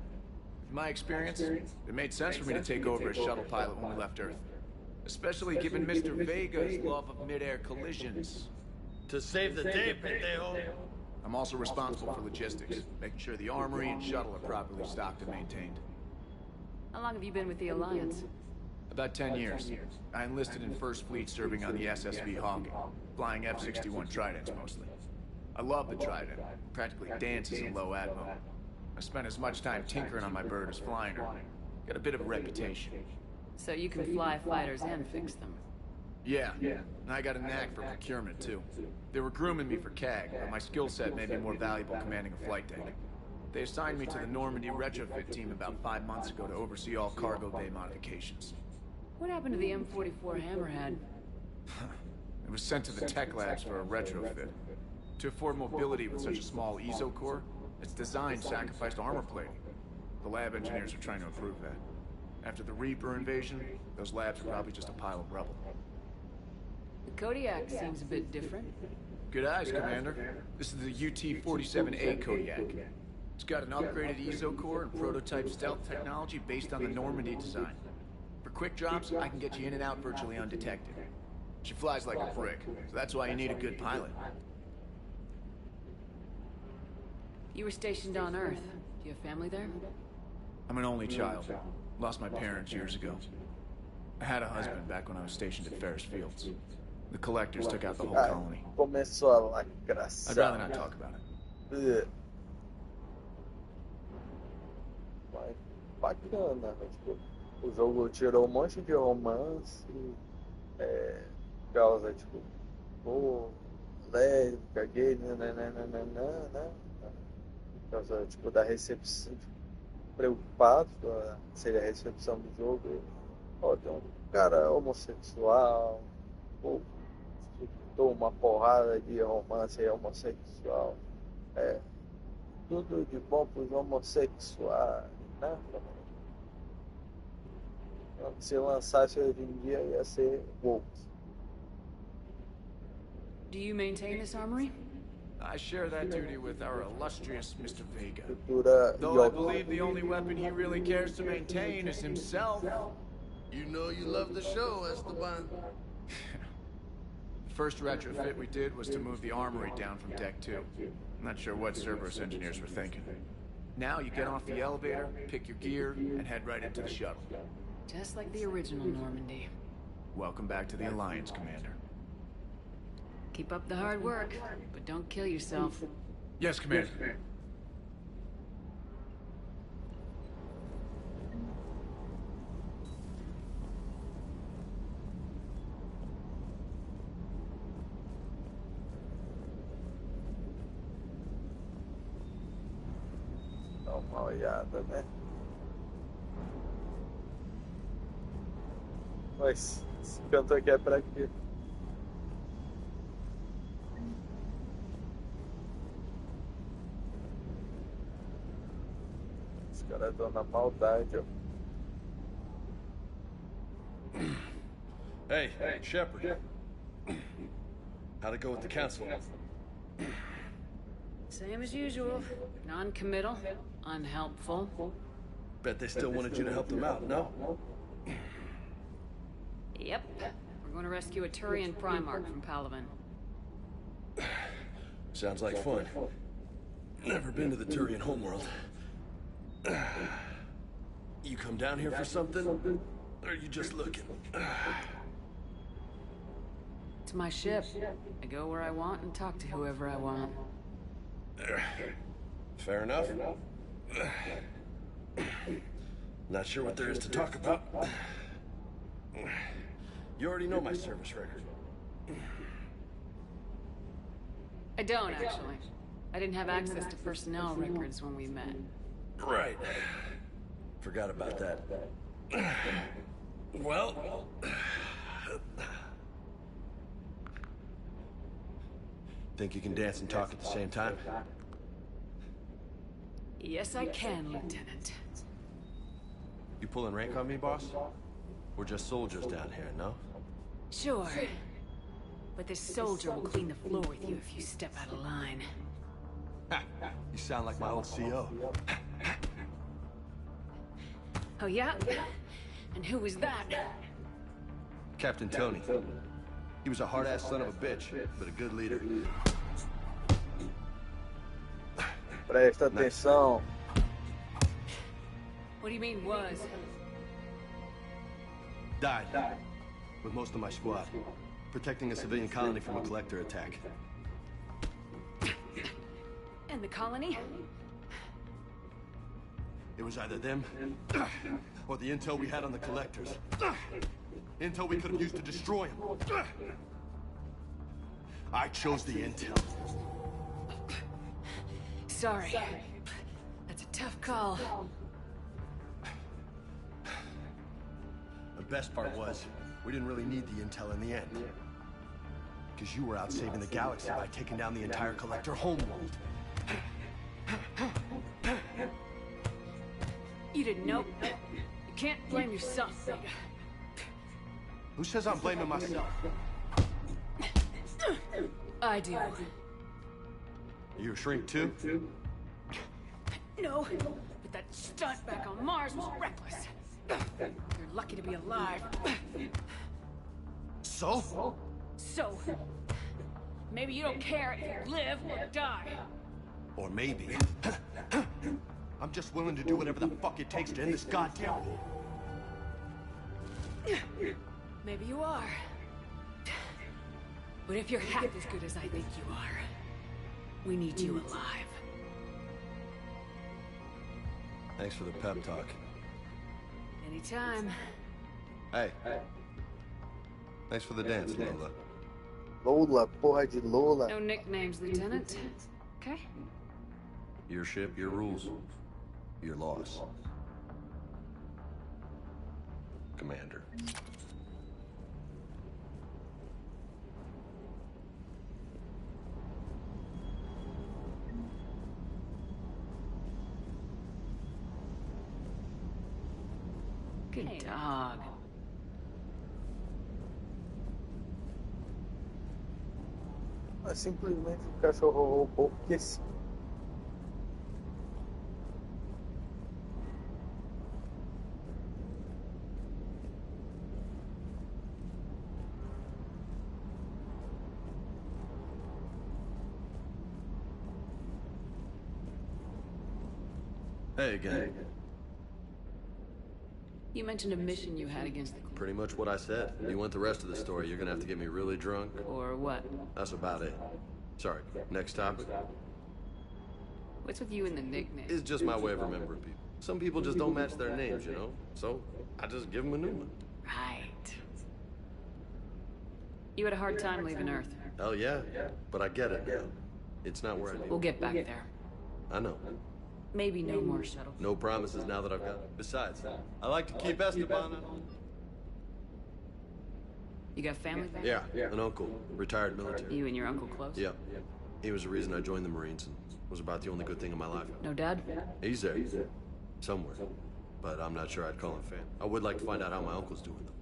In my experience, it made sense for me to take over as shuttle pilot when we left Earth. Especially given Mr. Vega's love of mid-air collisions. To save the day, pendejo. I'm also responsible for logistics, making sure the armory and shuttle are properly stocked and maintained. How long have you been with the Alliance? About 10 years. I enlisted in First Fleet serving on the SSV Hawking, flying F-61 Tridents mostly. I love the Trident, practically dances in low atmo. I spent as much time tinkering on my bird as flying her. Got a bit of a reputation. So you can fly fighters and fix them? Yeah, and I got a knack for procurement too. They were grooming me for CAG, but my skill set made me more valuable commanding a flight deck. They assigned me to the Normandy retrofit team about 5 months ago to oversee all cargo bay modifications. What happened to the M44 Hammerhead? It was sent to the tech labs for a retrofit. To afford mobility with such a small ESO core, its design sacrificed armor plating. The lab engineers are trying to improve that. After the Reaper invasion, those labs are probably just a pile of rubble. The Kodiak seems a bit different. Good eyes, Commander. This is the UT-47A Kodiak. It's got an upgraded ESO core and prototype stealth technology based on the Normandy design. For quick drops, I can get you in and out virtually undetected. She flies like a brick, so that's why you need a good pilot. You were stationed on Earth. Do you have family there? I'm an only child. Lost my parents years ago. I had a husband back when I was stationed at Ferris Fields. The collectors took out the whole colony. Começou a lacração. I'd rather not talk about it. Mas bacana, tipo, o jogo tirou um monte de romance, causa tipo, pô, lésbica, gay, né? Causa tipo da recepção, tipo, preocupado seria a recepção do jogo. Ó, tem um cara homossexual, pô, escutou uma porrada de romance homossexual. Tudo de bom para os homossexuais, né? Se lançasse hoje em dia ia ser woke. Do you maintain this armory? I share that duty with our illustrious Mr. Vega. Cultura Though I Yoga. believe the only weapon he really cares to maintain is himself. You know you love the show, Esteban. The first retrofit we did was to move the armory down from Deck 2. I'm not sure what Cerberus engineers were thinking. Now you get off the elevator, pick your gear, and head right into the shuttle. Just like the original Normandy. Welcome back to the Alliance, Commander. Keep up the hard work, but don't kill yourself. Yes, Commander. Dá uma olhada, né? Mas esse canto aqui é pra quê? Os caras estão na maldade, ó. Hey, Shepard. How'd it go with the council? Same as usual. Non-committal, unhelpful. Bet they still wanted you to help them out, no? Yep. We're going to rescue a Turian Primarch from Palaven. Sounds like fun. Never been to the Turian homeworld. You come down here for something? Or are you just looking? It's my ship. I go where I want and talk to whoever I want. Fair enough. Not sure what there is to talk about. You already know my service record. I don't, actually. I didn't have access to personnel records when we met. Right. Forgot about that. Well... Think you can dance and talk at the same time? Yes, I can, Lieutenant. You pulling rank on me, boss? We're just soldiers down here, no? Sure. But this soldier will clean the floor with you if you step out of line. You sound like my old CO. Oh, yeah? And who was that? Captain Tony. He was a hard-ass son of a bitch, but a good leader. Presta atenção. What do you mean, was? Died. With most of my squad. Protecting a civilian colony from a collector attack. And the colony? It was either them, or the intel we had on the collectors. Intel we could have used to destroy them. I chose the intel. Sorry. That's a tough call. The best part was, we didn't really need the intel in the end. Because you were out saving the galaxy by taking down the entire collector homeworld. You didn't know. You can't blame yourself, Vega. Who says I'm blaming myself? I do. You a shrink too? No, but that stunt back on Mars was reckless. You're lucky to be alive. So? So, maybe you don't care if you live or die. Or maybe... I'm just willing to do whatever the fuck it takes to end this goddamn war. Maybe you are. But if you're half as good as I think you are, we need you alive. Thanks for the pep talk. Anytime. Hey. Thanks for the dance, Lola. Lola, porra de Lola. No nicknames, Lieutenant. Okay? Your ship, your rules. Your loss. Commander. Good dog. Mas simplesmente o cachorro roubou porque sim. Hey, gang. You mentioned a mission you had against the... Pretty much what I said. You want the rest of the story, you're gonna have to get me really drunk. Or what? That's about it. Sorry, next topic? What's with you and the nickname? It's just my way of remembering people. Some people just don't match their names, you know? So, I just give them a new one. Right. You had a hard time leaving Earth. Hell yeah, but I get it now. It's not where I need. We'll get back there. I know. Maybe no more shuttle. No promises now that I've got it. Besides, I like to keep Esteban. You got family back? Yeah, an uncle, retired military. You and your uncle close? Yep. He was the reason I joined the Marines and was about the only good thing in my life. No dad? He's there. Somewhere. But I'm not sure I'd call him family. I would like to find out how my uncle's doing, though.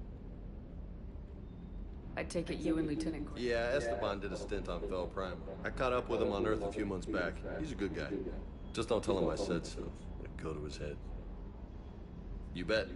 I take it you and Lieutenant Gordon. Yeah, Esteban did a stint on Fel Prime. I caught up with him on Earth a few months back. He's a good guy. Just don't tell him I said so. It'll go to his head. You bet.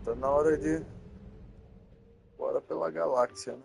Tá na hora de... Bora pela galáxia, né?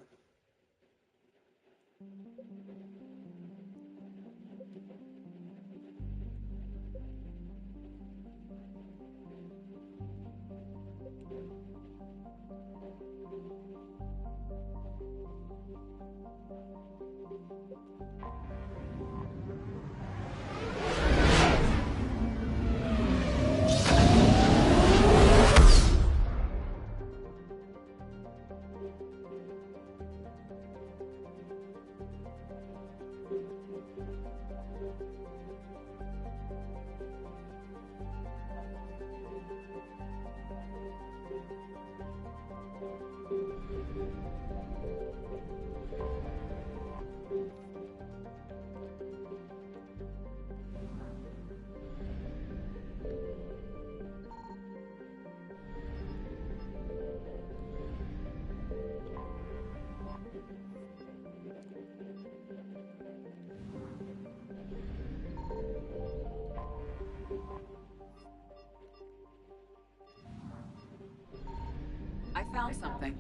I found something.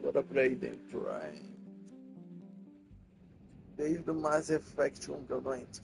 Bora pra Eden Prime. Desde o Mass Effect 1 que eu não entro.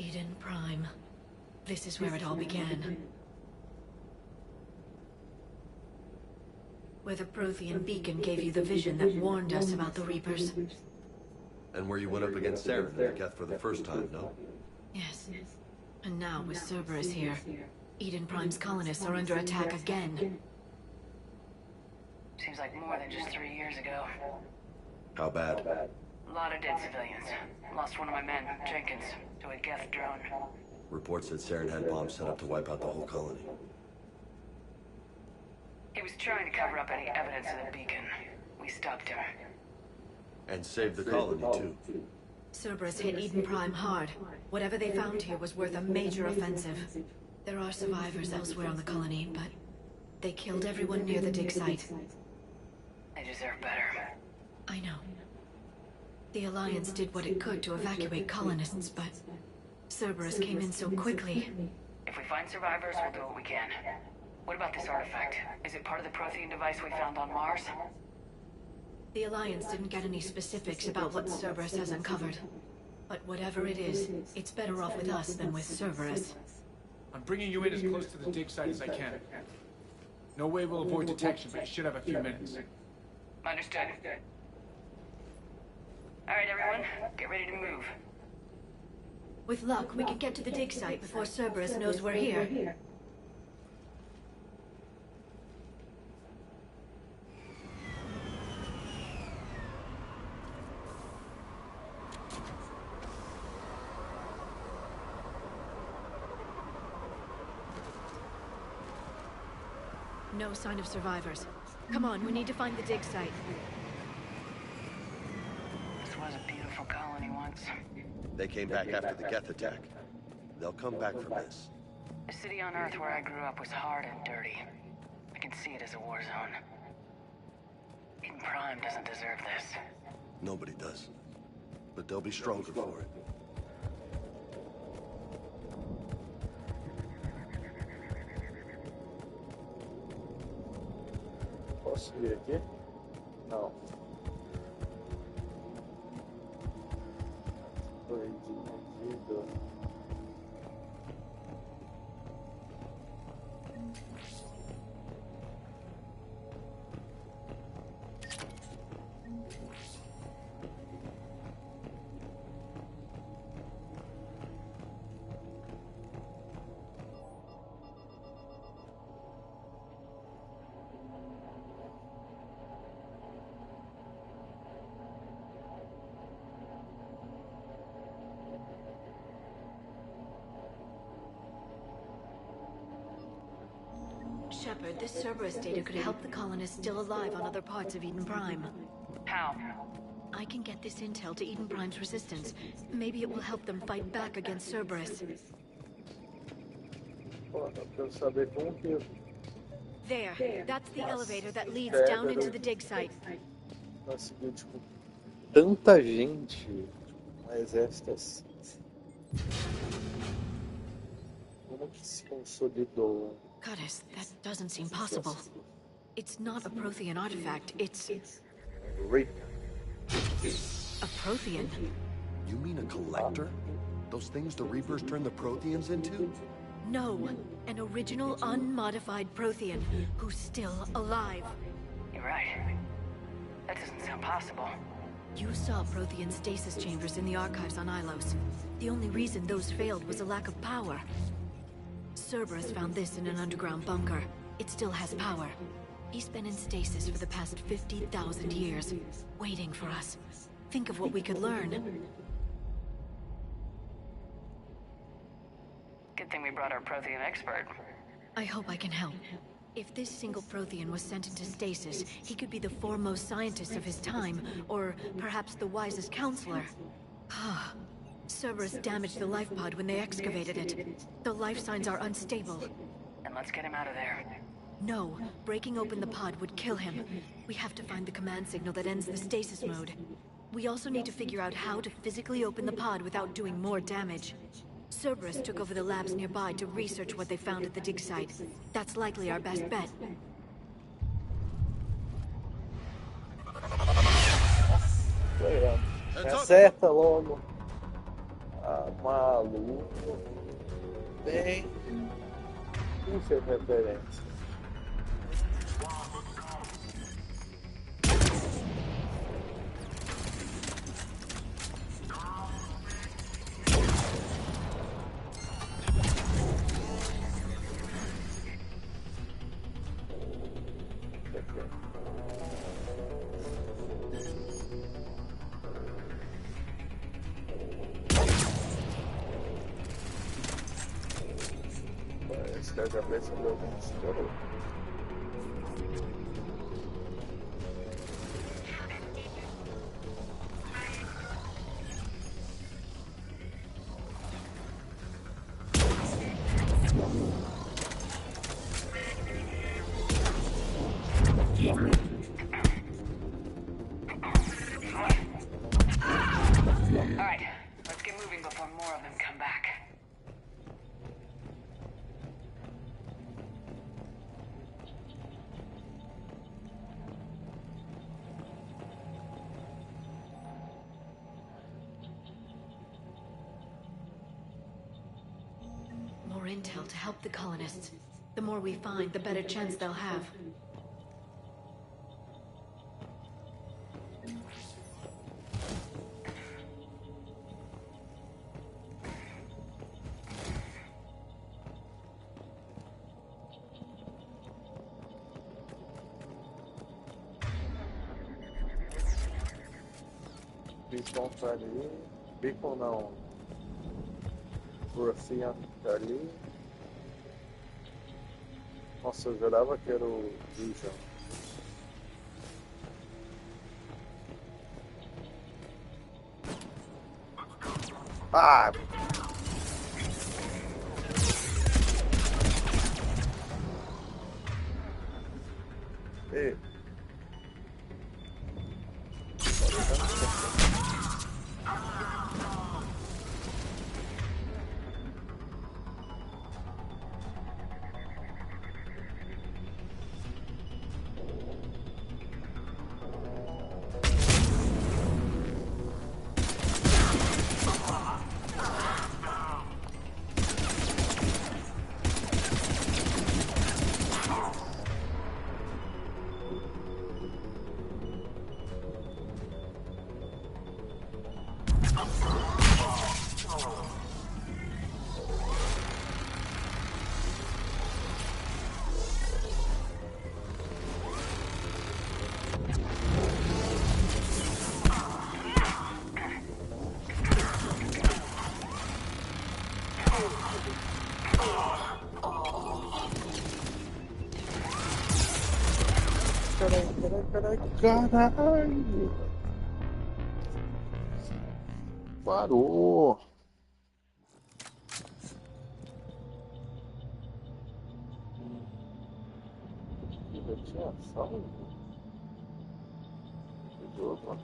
Eden Prime. This is where it all began. Where the Prothean beacon gave you the vision that warned us about the Reapers. And where you went up against Saren and the Geth for the first time, no? Yes. And now, with Cerberus here, Eden Prime's colonists are under attack again. Seems like more than just 3 years ago. How bad? A lot of dead civilians. Lost one of my men, Jenkins, to a Geth drone. Reports said Saren had bombs set up to wipe out the whole colony. He was trying to cover up any evidence of the beacon. We stopped him. And saved the colony, too. Cerberus hit Eden Prime hard. Whatever they found here was worth a major offensive. There are survivors elsewhere on the colony, but they killed everyone near the dig site. They deserve better. I know. The Alliance did what it could to evacuate colonists, but Cerberus came in so quickly. If we find survivors, we'll do what we can. What about this artifact? Is it part of the Prothean device we found on Mars? The Alliance didn't get any specifics about what Cerberus has uncovered. But whatever it is, it's better off with us than with Cerberus. I'm bringing you in as close to the dig site as I can. No way we'll avoid detection, but you should have a few minutes. Understood. Alright, everyone. Get ready to move. With luck, we can get to the dig site before Cerberus knows we're here. No sign of survivors. Come on, we need to find the dig site. This was a beautiful colony once. They came back after the Geth attack. They'll come back from this. The city on Earth where I grew up was hard and dirty. I can see it as a war zone. Eden Prime doesn't deserve this. Nobody does. But they'll be stronger for it. Posso vir aqui? Não. Foi dividido. Shepard, this Cerberus data could help the colonists still alive on other parts of Eden Prime. How? I can get this intel to Eden Prime's resistance. Maybe it will help them fight back against Cerberus. Pô, dá pra eu saber como que... There. That's the elevator that leads down into the dig site. Conseguiu, tipo, tanta gente, um exército assim. Como que se consolidou? Goddess, that doesn't seem possible. It's not a Prothean artifact, it's... A Prothean? You mean a collector? Those things the Reapers turned the Protheans into? No, an original unmodified Prothean who's still alive. You're right. That doesn't sound possible. You saw Prothean stasis chambers in the archives on Ilos. The only reason those failed was a lack of power. Cerberus found this in an underground bunker. It still has power. He's been in stasis for the past 50,000 years, waiting for us. Think of what we could learn. Good thing we brought our Prothean expert. I hope I can help. If this single Prothean was sent into stasis, he could be the foremost scientist of his time, or perhaps the wisest counselor. Cerberus damaged the life pod when they excavated it. The life signs are unstable. And let's get him out of there. No, breaking open the pod would kill him. We have to find the command signal that ends the stasis mode. We also need to figure out how to physically open the pod without doing more damage. Cerberus took over the labs nearby to research what they found at the dig site. That's likely our best bet. Acerta logo. Maluco. Bem. Puxa referência. Parece que a cabeça do alguém estourou. Alright, let's get moving before more of them come back. More intel to help the colonists. The more we find, the better chance they'll have. Beacon tá ali. Beacon não. Prothean tá ali. Nossa, eu jurava que era o Vision. Ah! Ei. Caralho! Parou! Eu tinha salvo? Que jogo?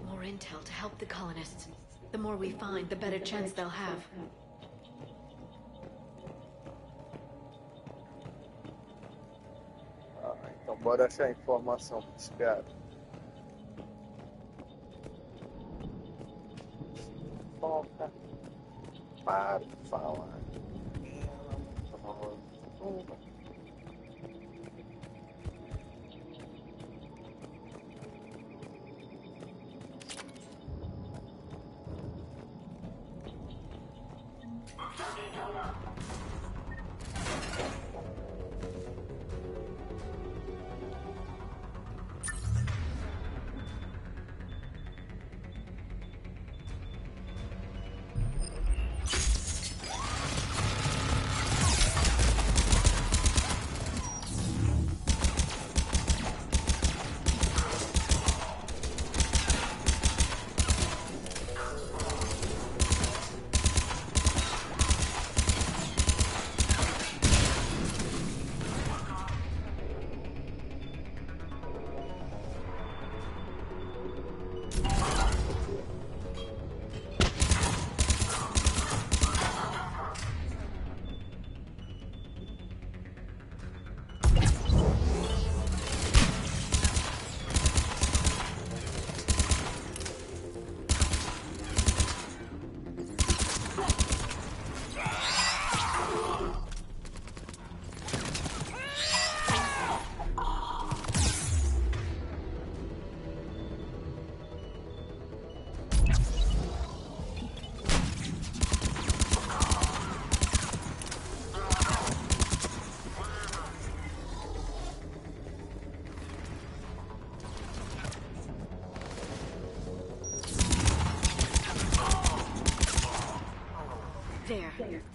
More intel to help the colonists. The more we find, the better chance they'll have. Ah, então bora achar informação pra esse cara. Foca. Para de falar.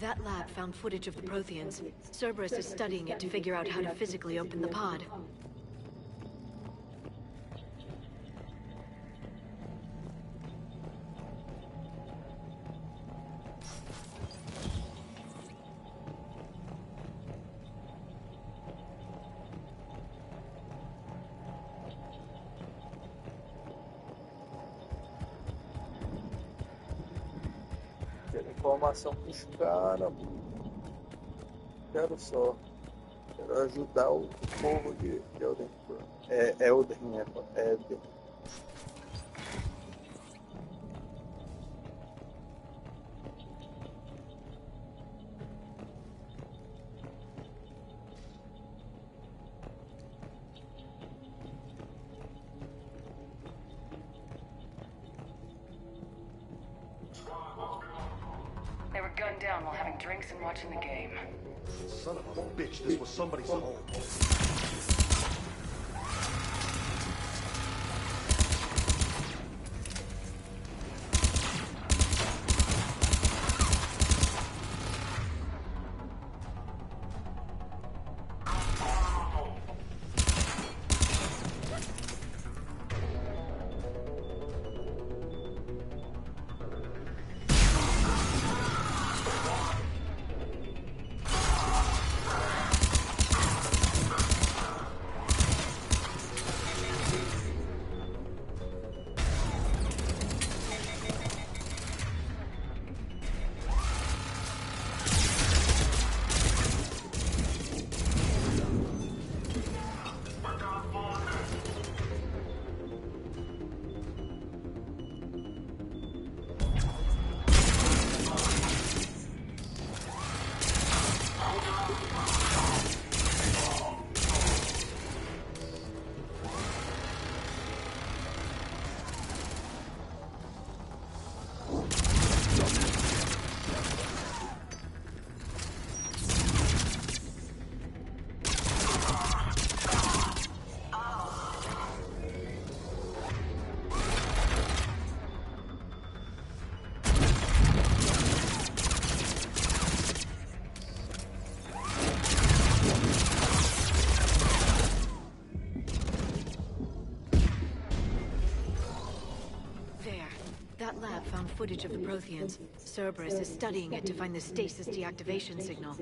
That lab found footage of the Protheans. Cerberus is studying it to figure out how to physically open the pod. Quero informação pros caras. Quero só. Quero ajudar o povo de Elden. Elden, Elden. They were gunned down while having drinks and watching the game. Son of a bitch, this was somebody's home. That lab found footage of the Protheans. Cerberus is studying it to find the stasis deactivation signal.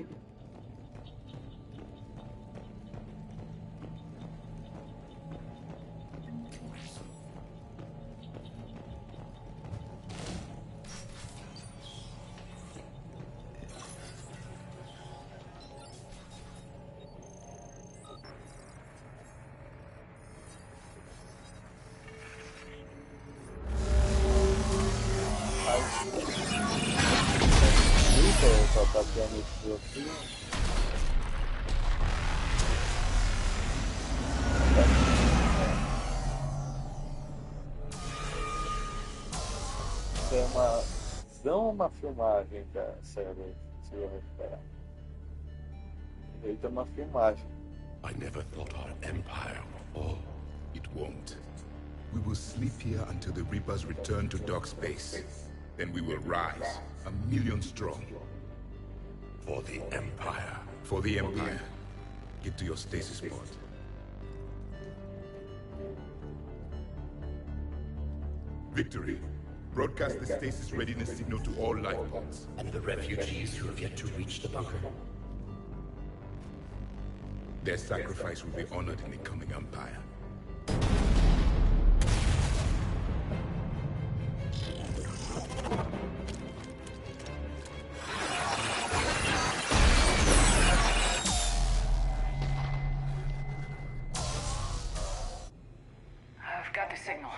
Uma filmagem da série, se eu reparar. Feita uma filmagem. I never thought our empire would fall. It won't. We will sleep here until the Reapers return to dark space. Then we will rise, 1,000,000 strong. For the Empire. For the Empire. Get to your stasis pod. Victory. Broadcast the stasis readiness signal to all life pods. And the refugees who have yet to reach the bunker? Their sacrifice will be honored in the coming Empire. I've got the signal.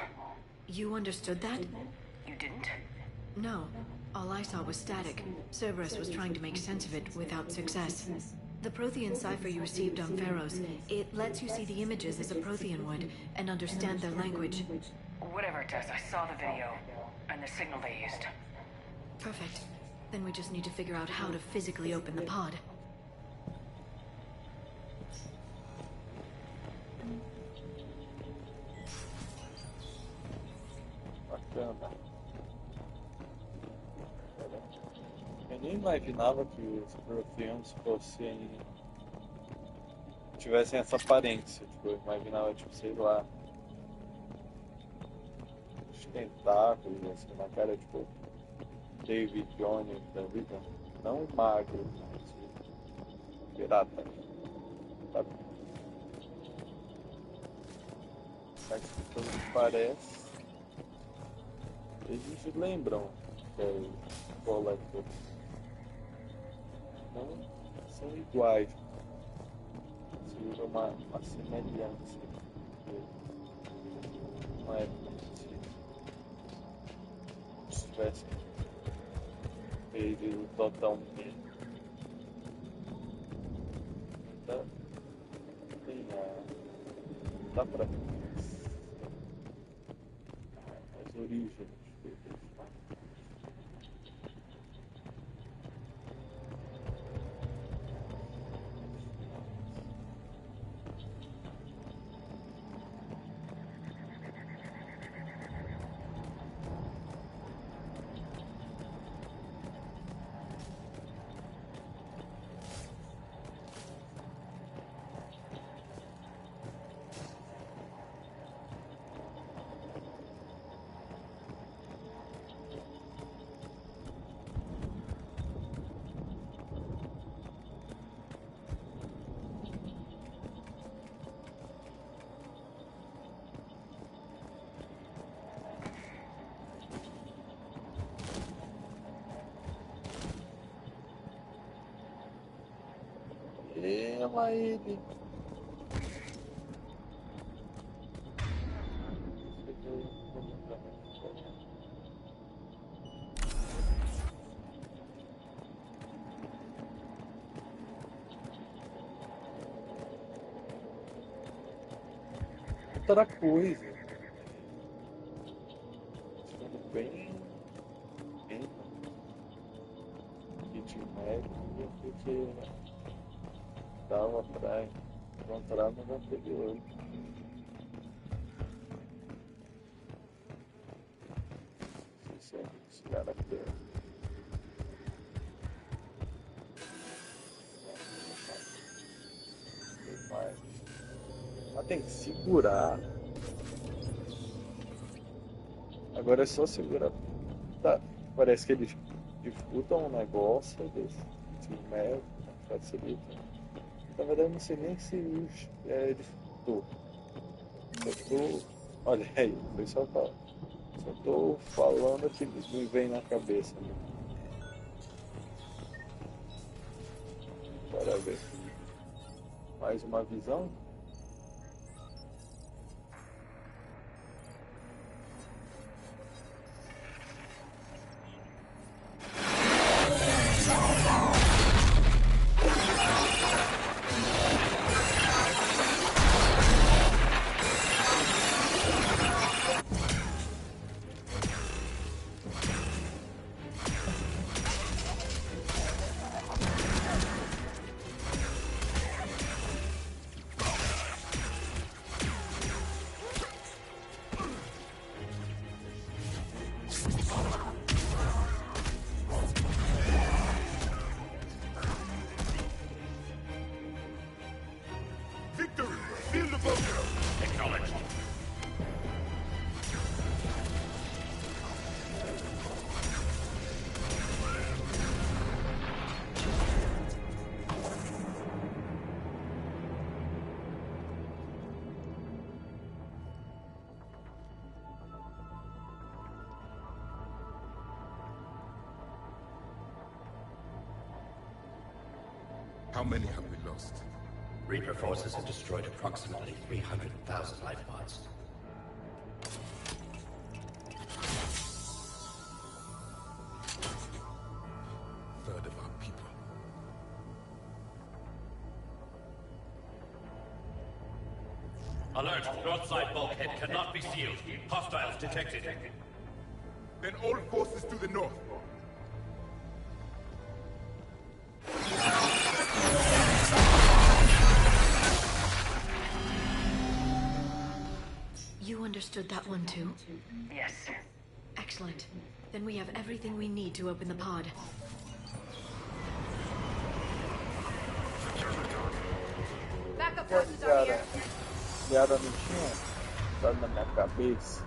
You understood that? You didn't? No. All I saw was static. Cerberus was trying to make sense of it without success. The Prothean cipher you received on Pharaohs, it lets you see the images as a Prothean would, and understand their language. Whatever it does, I saw the video, and the signal they used. Perfect. Then we just need to figure out how to physically open the pod. nem imaginava que os Protheans tivessem essa aparência. Tipo, eu imaginava, tipo, sei lá, os tentáculos, assim, na cara, tipo, David Jones da vida. Não magro, mas pirata, sabe? Mas pelo que parece, eles lembram que é o Collector. Não são iguais. Se usa uma semelhança. Não é como se tivesse feito totalmente. Dá pra ver as origens deles. Ela ele. Outra coisa. Sendo bem kit médio, porque dava pra encontrar no anterior. Se esse cara aqui. Mas tem que segurar. Agora é só segurar. Tá. Parece que eles disputam um negócio desse médio, facilita. Na verdade, eu não sei nem se disputou. Só tô. Olha aí, foi só tô falando que me vem na cabeça. Né? Bora ver. Mais uma visão. How many have we lost? Reaper forces have destroyed approximately 300,000 life pods. Third of our people. Alert! North side bulkhead cannot be sealed. Hostiles detected. Then all forces to the north. You understood that one too? Yes. Excellent. Then we have everything we need to open the pod. Piada não tinha estado na minha cabeça.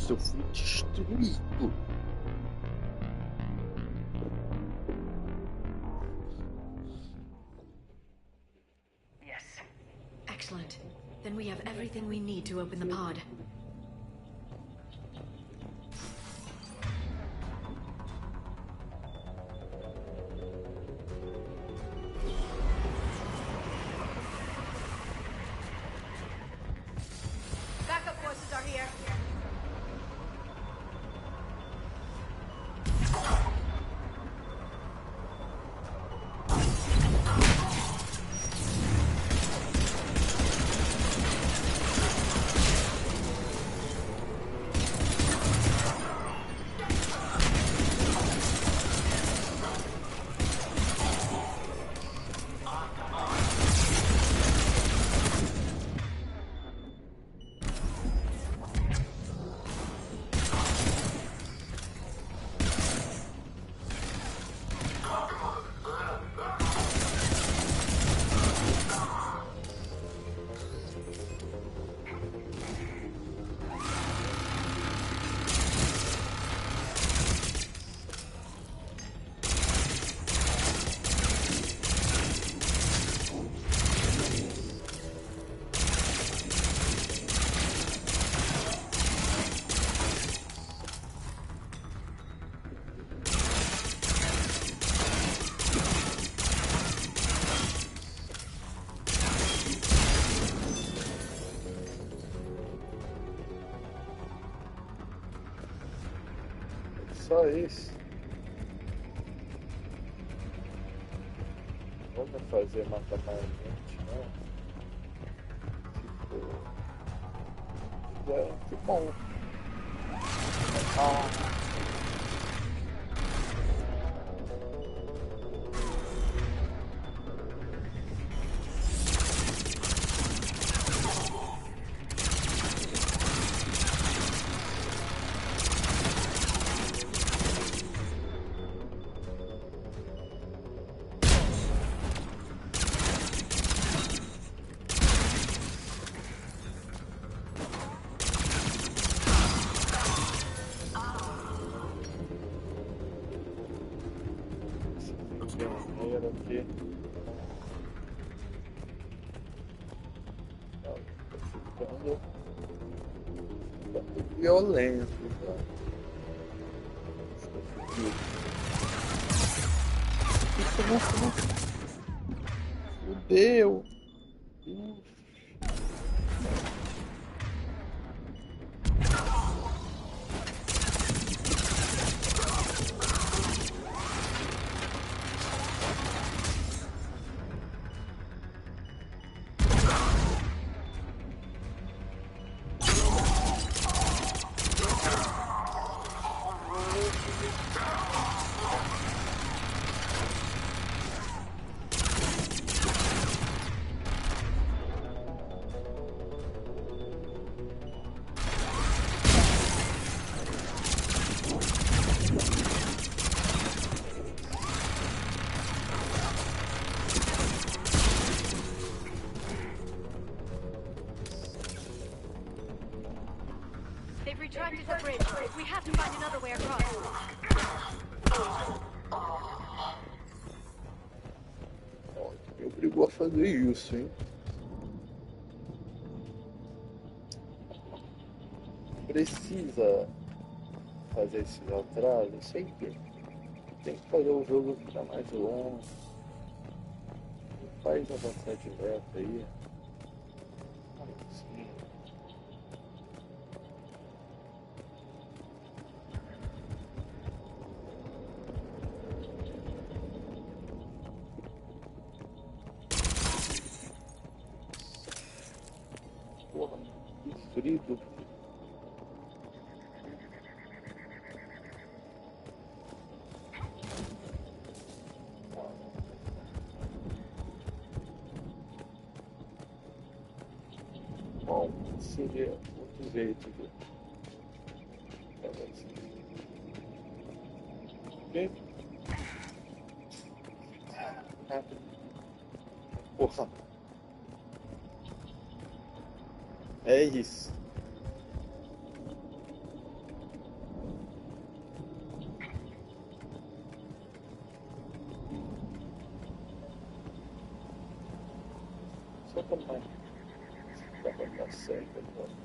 Eu fui destruído. Yes. Excellent. Then we have everything we need to open the pod. Backup forces are here. Só isso. Não vou fazer matar mais gente, não. Que bom. Aqui. Ficando violento, tá? Nossa. Fudeu. They've retracted the bridge. We have to find another way across. Me obrigou a fazer isso, hein? Precisa fazer esses atrasos, sempre tem que fazer o jogo ficar mais longo. Faz avançar direto aí. Assim. escolhido. Bom, seria outro jeito de fazer isso. Ok? Porra. É isso. Só tomar. Dá pra ficar certo agora.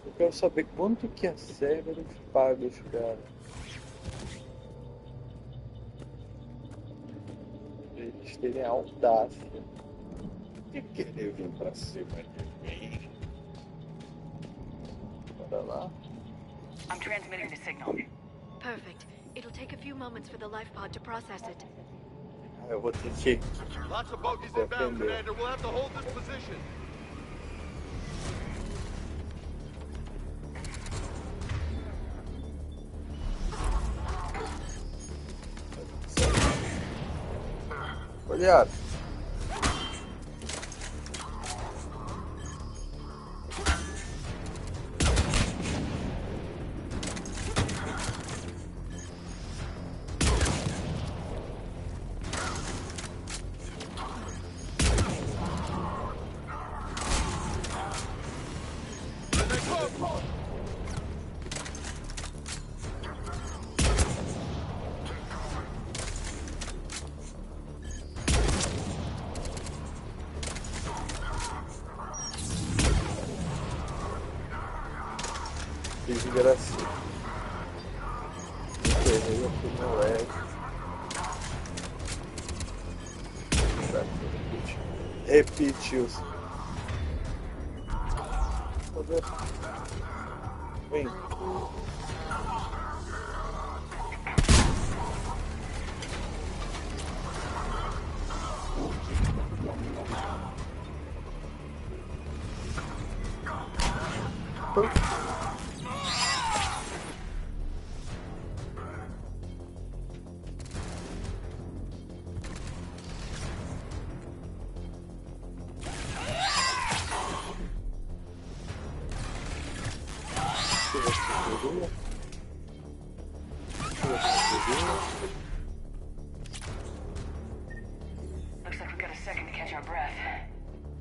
Eu quero saber quanto que a Cerberus paga os caras. Eles terem a audácia de querer vir pra cima de mim. Bora lá. I'm transmitting the signal. Perfect. It'll take a few moments for the life pod to process it. Eu vou ter que Lots of bogeys inbound, Commander. We'll have to hold this position. olhar. Desgraçado. Enterrei aqui no leste. Repetiu-se. Vem. Looks like we've got a second to catch our breath.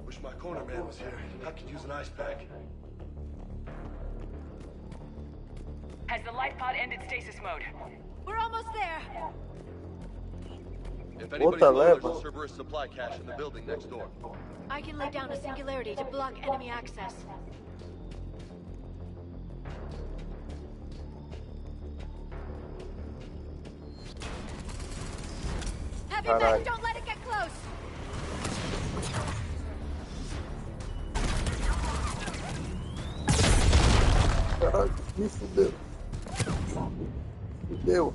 Wish my corner man was here. I could use an ice pack. Has the life pod ended stasis mode? We're almost there. If anybody's low, there's a Cerberus supply cache in the building next door. I can lay down a singularity to block enemy access. Heavy mech, don't let it get close. Caralho, me fudeu. Fudeu.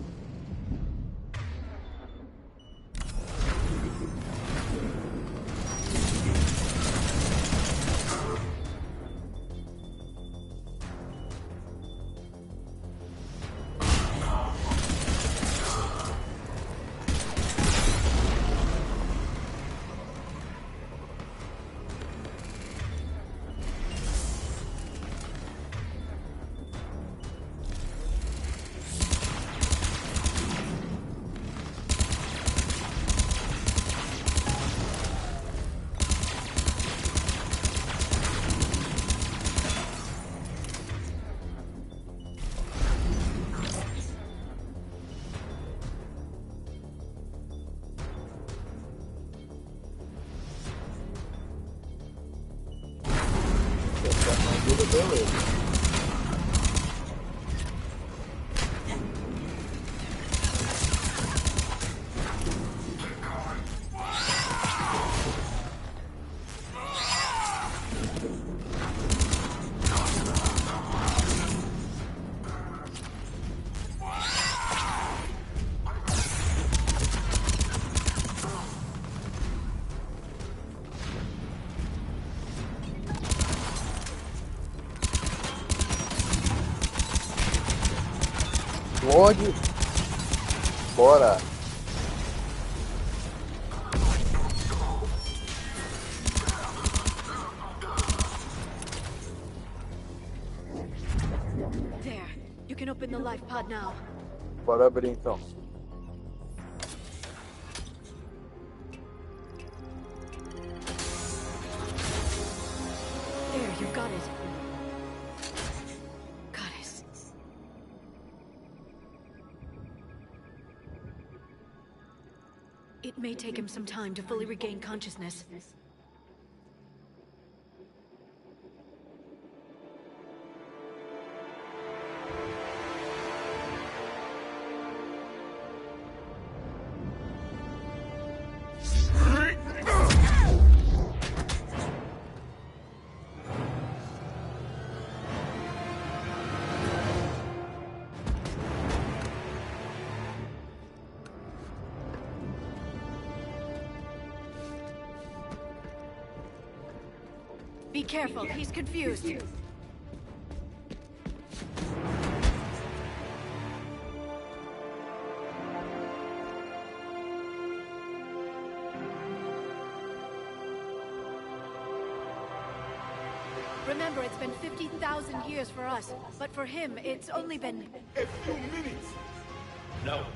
Onde? Bora! There. You can open the life pod now. Bora abrir então. There, you got it. Goddess. It may take him some time to fully regain consciousness. Be careful, he's confused. Remember, it's been 50,000 years for us, but for him, it's only been... A few minutes! No,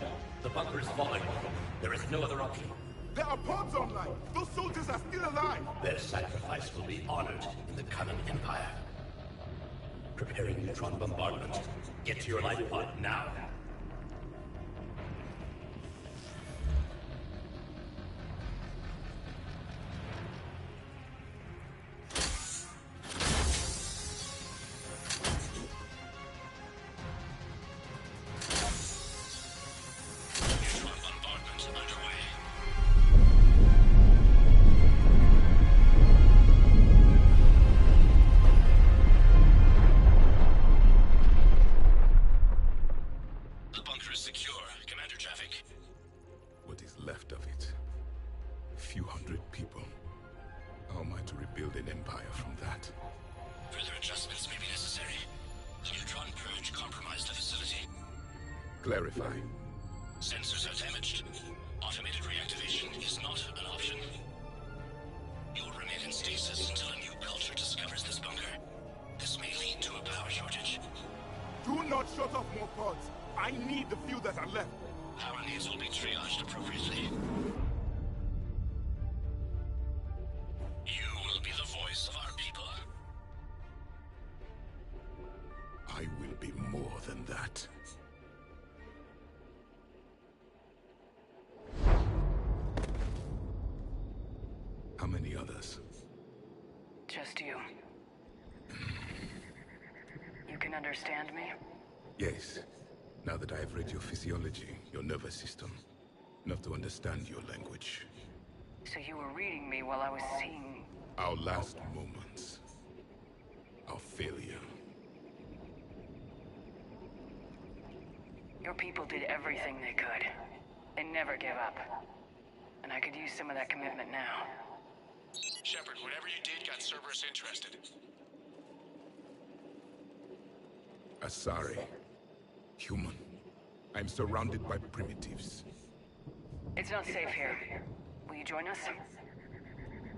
the bunker is falling. There is no other option. There are pods online! Those soldiers are still alive! Their sacrifice will be honored in the coming Empire. Preparing neutron bombardment. Get to your life pod now. Clarify. Sensors are damaged. Automated reactivation is not an option. You will remain in stasis until a new culture discovers this bunker. This may lead to a power shortage. Do not shut off more pods. I need the few that are left. Power needs will be triaged appropriately. You will be the voice of our people. I will be more than that. How many others? Just you. You can understand me? Yes. Now that I have read your physiology, your nervous system, enough to understand your language. So you were reading me while I was seeing... Our last moments. Our failure. Your people did everything they could. They never give up. And I could use some of that commitment now. Shepard, whatever you did got Cerberus interested. Asari. Human. I'm surrounded by primitives. It's not safe here. Will you join us?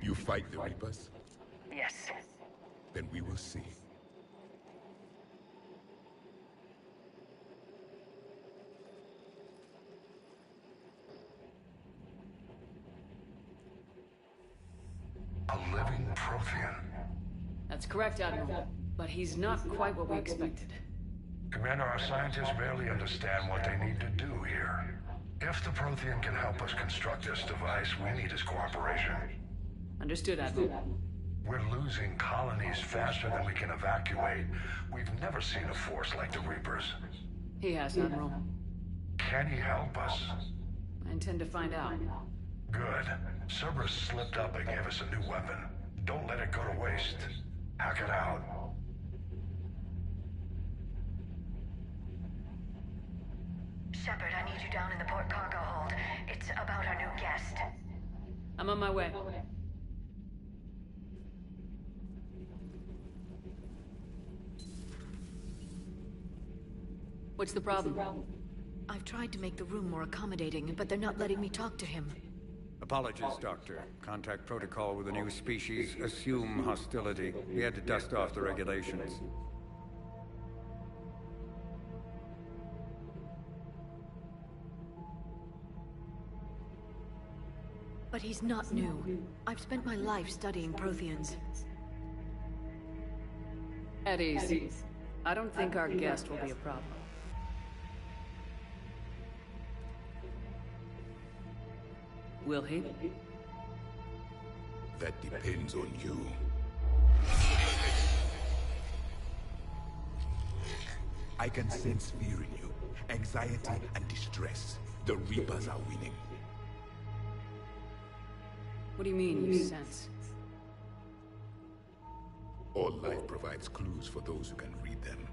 You fight the Reapers? Yes. Then we will see. A living Prothean. That's correct, Admiral. But he's not quite what we expected. Commander, our scientists barely understand what they need to do here. If the Prothean can help us construct this device, we need his cooperation. Understood, Admiral. We're losing colonies faster than we can evacuate. We've never seen a force like the Reapers. He has, Admiral. Can he help us? I intend to find out. Good. Cerberus slipped up and gave us a new weapon. Don't let it go to waste. Hack it out. Shepard, I need you down in the port cargo hold. It's about our new guest. I'm on my way. What's the problem? I've tried to make the room more accommodating, but they're not letting me talk to him. Apologies, Doctor. Contact protocol with a new species. Assume hostility. We had to dust off the regulations. But he's not new. I've spent my life studying Protheans. At ease. I don't think our guest will be a problem. Will he? That depends on you. I can sense fear in you, anxiety and distress. The Reapers are winning. What do you mean, you sense? All life provides clues for those who can read them.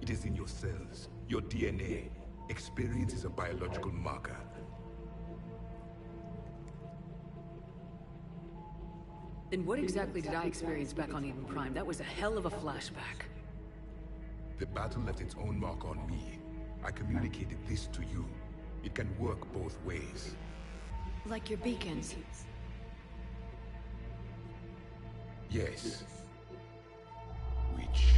It is in your cells, your DNA. Experience is a biological marker. Then what exactly did I experience back on Eden Prime? That was a hell of a flashback. The battle left its own mark on me. I communicated this to you. It can work both ways. Like your beacons. Yes. Which...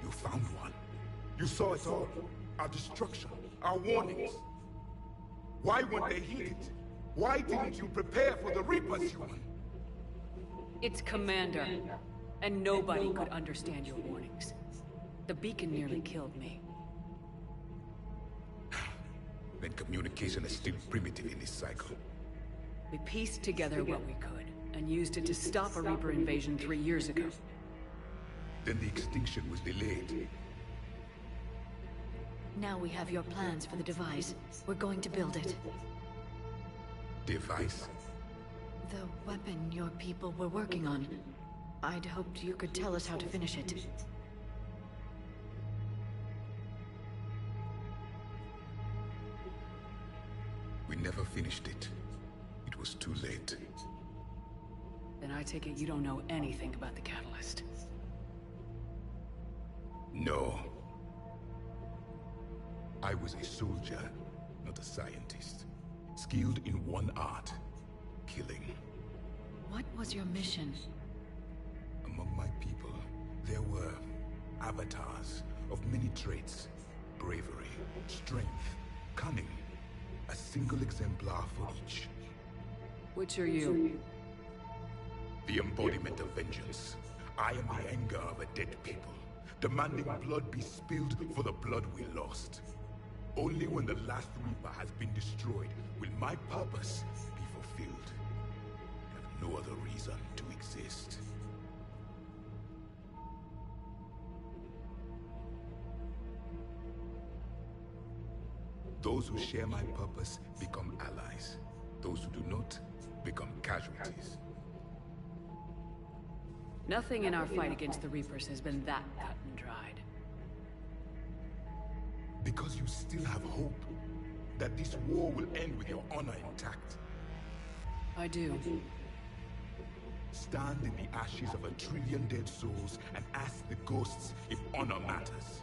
You found one. You saw it all. Our destruction, our warnings. Why weren't they heeded? Why didn't you prepare for the Reapers, human? It's Commander. And nobody could understand your warnings. The beacon nearly killed me. Then communication is still primitive in this cycle. We pieced together what we could, and used it to stop a Reaper invasion 3 years ago. Then the extinction was delayed. Now we have your plans for the device. We're going to build it. Device? The weapon your people were working on. I'd hoped you could tell us how to finish it. We never finished it. It was too late. Then I take it you don't know anything about the catalyst. No. I was a soldier, not a scientist. Skilled in one art, killing. What was your mission? Among my people, there were avatars of many traits. Bravery, strength, cunning. A single exemplar for each. Which are you? The embodiment of vengeance. I am the anger of a dead people, demanding blood be spilled for the blood we lost. Only when the last Reaper has been destroyed will my purpose be fulfilled. I have no other reason to exist. Those who share my purpose become allies. Those who do not become casualties. Nothing in our fight against the Reapers has been that cut and dried. Because you still have hope that this war will end with your honor intact. I do. Stand in the ashes of 1 trillion dead souls and ask the ghosts if honor matters.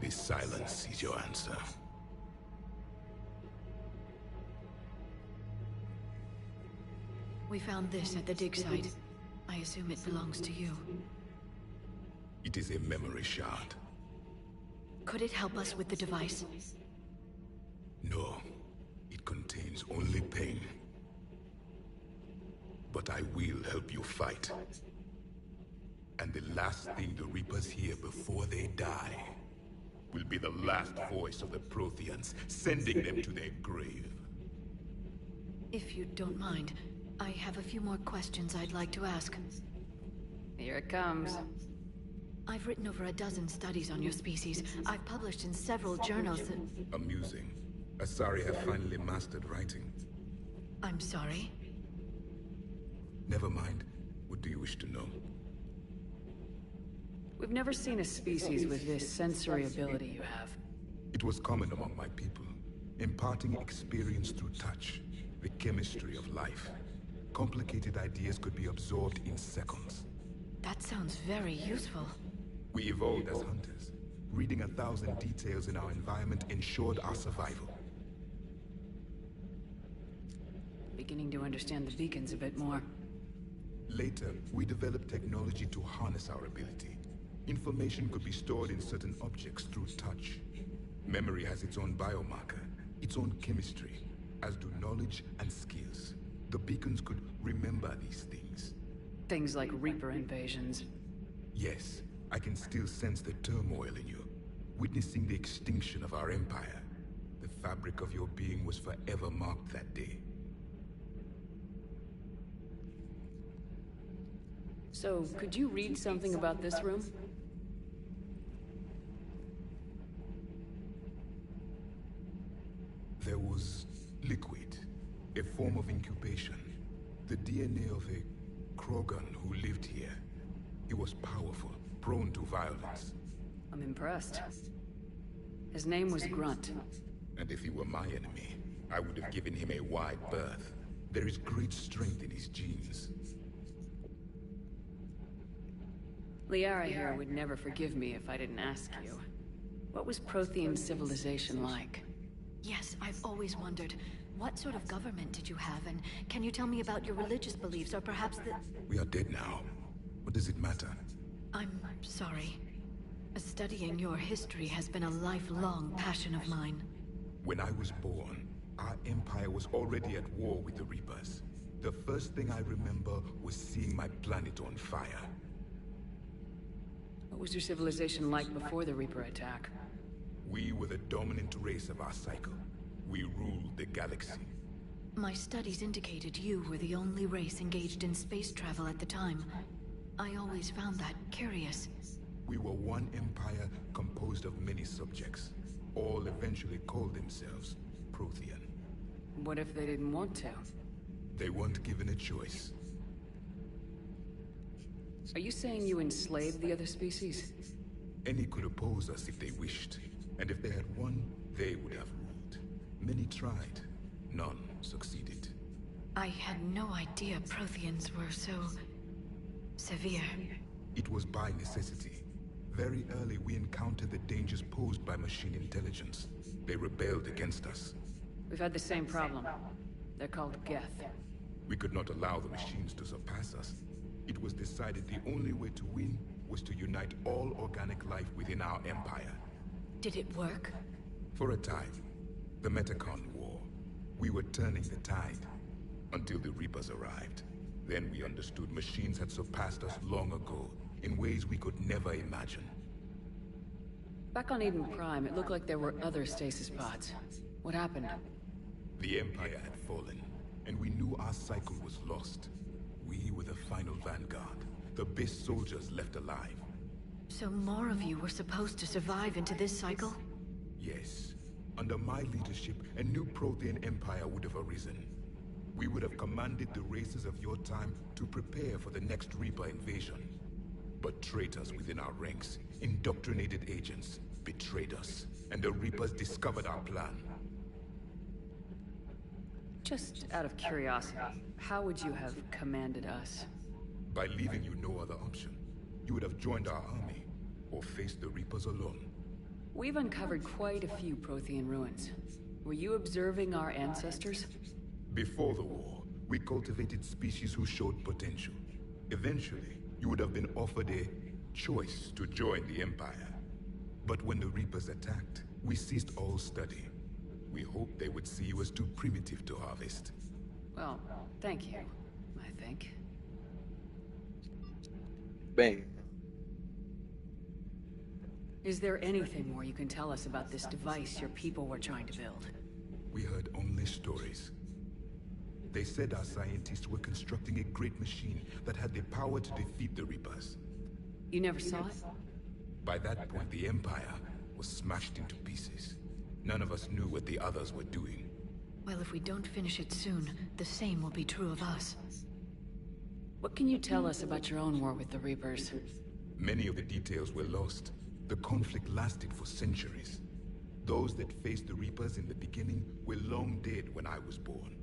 This silence is your answer. We found this at the dig site. I assume it belongs to you. It is a memory shard. Could it help us with the device? No. It contains only pain. But I will help you fight. And the last thing the Reapers hear before they die will be the last voice of the Protheans, sending them to their grave. If you don't mind, I have a few more questions I'd like to ask. Here it comes. I've written over a dozen studies on your species. I've published in several journals and... Amusing. Asari have finally mastered writing. I'm sorry? Never mind. What do you wish to know? We've never seen a species with this sensory ability you have. It was common among my people. imparting experience through touch, the chemistry of life. Complicated ideas could be absorbed in seconds. That sounds very useful. We evolved as hunters. Reading 1,000 details in our environment ensured our survival. Beginning to understand the beacons a bit more. Later, we developed technology to harness our ability. Information could be stored in certain objects through touch. Memory has its own biomarker, its own chemistry, as do knowledge and skills. The beacons could remember these things. Things like Reaper invasions. Yes, I can still sense the turmoil in you. Witnessing the extinction of our empire. The fabric of your being was forever marked that day. So, could you read something about this room? There was liquid, a form of incubation. The DNA of a Krogan who lived here. He was powerful, prone to violence. I'm impressed. His name was Grunt. And if he were my enemy, I would have given him a wide berth. There is great strength in his genes. Liara here would never forgive me if I didn't ask you. What was Prothean civilization like? Yes, I've always wondered. What sort of government did you have, and can you tell me about your religious beliefs, or perhaps the... We are dead now. What does it matter? I'm sorry. Studying your history has been a lifelong passion of mine. When I was born, our empire was already at war with the Reapers. The first thing I remember was seeing my planet on fire. What was your civilization like before the Reaper attack? We were the dominant race of our cycle. We ruled the galaxy. My studies indicated you were the only race engaged in space travel at the time. I always found that curious. We were one empire composed of many subjects. All eventually called themselves Prothean. What if they didn't want to? They weren't given a choice. Are you saying you enslaved the other species? Any could oppose us if they wished. And if they had won, they would have ruled. Many tried. None succeeded. I had no idea Protheans were so... severe. It was by necessity. Very early we encountered the dangers posed by machine intelligence. They rebelled against us. We've had the same problem. They're called Geth. We could not allow the machines to surpass us. It was decided the only way to win was to unite all organic life within our empire. Did it work? For a time. The Metacon War. We were turning the tide. Until the Reapers arrived. Then we understood machines had surpassed us long ago, in ways we could never imagine. Back on Eden Prime, it looked like there were other stasis pods. What happened? The Empire had fallen, and we knew our cycle was lost. We were the final vanguard, the best soldiers left alive. So more of you were supposed to survive into this cycle? Yes. Under my leadership, a new Prothean empire would have arisen. We would have commanded the races of your time to prepare for the next Reaper invasion. But traitors within our ranks, indoctrinated agents, betrayed us, and the Reapers discovered our plan. Just out of curiosity, how would you have commanded us? By leaving you no other option. You would have joined our army, or faced the Reapers alone. We've uncovered quite a few Prothean ruins. Were you observing our ancestors? Before the war, we cultivated species who showed potential. Eventually, you would have been offered a choice to join the Empire. But when the Reapers attacked, we ceased all study. We hoped they would see you as too primitive to harvest. Well, thank you, I think. Bem. Is there anything more you can tell us about this device your people were trying to build? We heard only stories. They said our scientists were constructing a great machine that had the power to defeat the Reapers. You never saw it? By that point, the Empire was smashed into pieces. None of us knew what the others were doing. Well, if we don't finish it soon, the same will be true of us. What can you tell us about your own war with the Reapers? Many of the details were lost. The conflict lasted for centuries. Those that faced the Reapers in the beginning were long dead when I was born.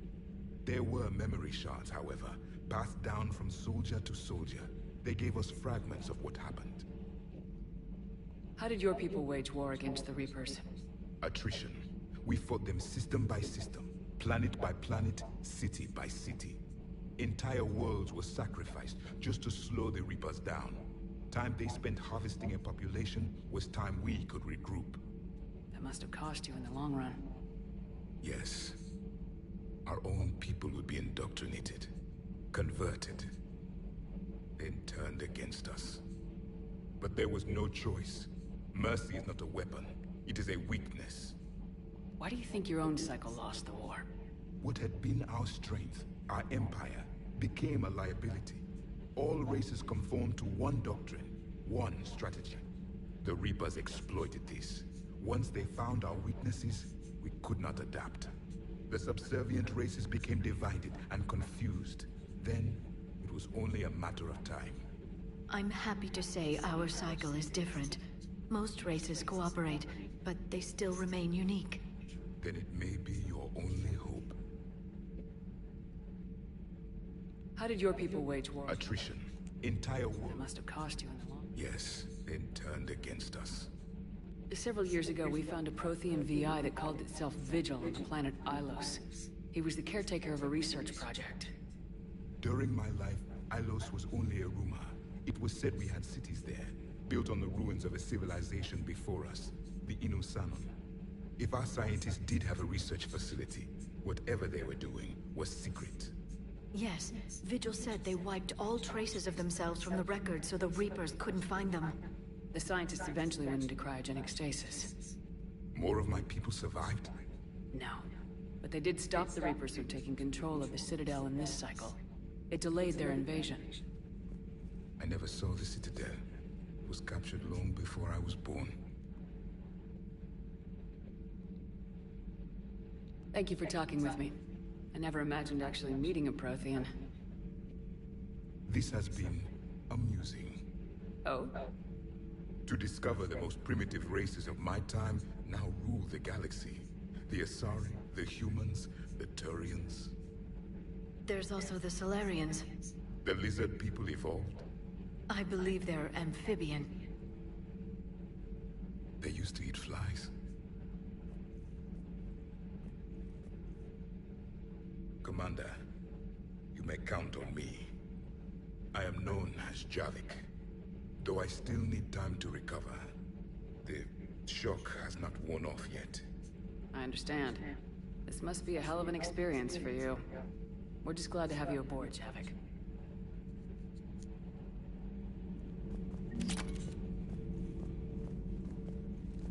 There were memory shards, however, passed down from soldier to soldier. They gave us fragments of what happened. How did your people wage war against the Reapers? Attrition. We fought them system by system, planet by planet, city by city. Entire worlds were sacrificed just to slow the Reapers down. Time they spent harvesting a population was time we could regroup. That must have cost you in the long run. Yes. Our own people would be indoctrinated, converted, then turned against us. But there was no choice. Mercy is not a weapon. It is a weakness. Why do you think your own cycle lost the war? What had been our strength, our empire, became a liability. All races conformed to one doctrine, one strategy. The Reapers exploited this. Once they found our weaknesses, we could not adapt. The subservient races became divided and confused. Then, it was only a matter of time. I'm happy to say our cycle is different. Most races cooperate, but they still remain unique. Then it may be your only hope. How did your people wage war? Attrition. Entire war. It must have cost you in the long run. Yes, then turned against us. Several years ago, we found a Prothean VI that called itself Vigil on the planet Ilos. He was the caretaker of a research project. During my life, Ilos was only a rumor. It was said we had cities there, built on the ruins of a civilization before us, the Inosanon. If our scientists did have a research facility, whatever they were doing was secret. Yes, Vigil said they wiped all traces of themselves from the records so the Reapers couldn't find them. The scientists eventually went into cryogenic stasis. More of my people survived? No. But they did stop the Reapers from taking control of the Citadel in this cycle. It delayed their invasion. I never saw the Citadel. It was captured long before I was born. Thank you for talking with me. I never imagined actually meeting a Prothean. This has been amusing. Oh? To discover the most primitive races of my time now rule the galaxy. The Asari, the humans, the Turians. There's also the Solarians. The lizard people evolved. I believe they're amphibian. They used to eat flies. Commander, you may count on me. I am known as Javik. Though I still need time to recover. The shock has not worn off yet. I understand. This must be a hell of an experience for you. We're just glad to have you aboard, Javik.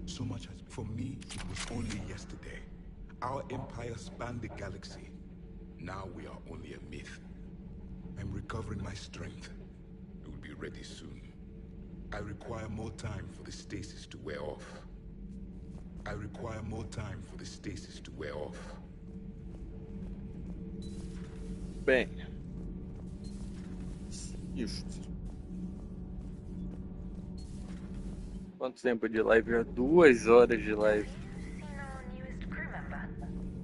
So much has... For me, it was only yesterday. Our empire spanned the galaxy. Now we are only a myth. I'm recovering my strength. We will be ready soon. I require more time for the stasis to wear off. I require more time for the stasis to wear off. Bem. Isto. Quanto tempo de live? Já 2 horas de live.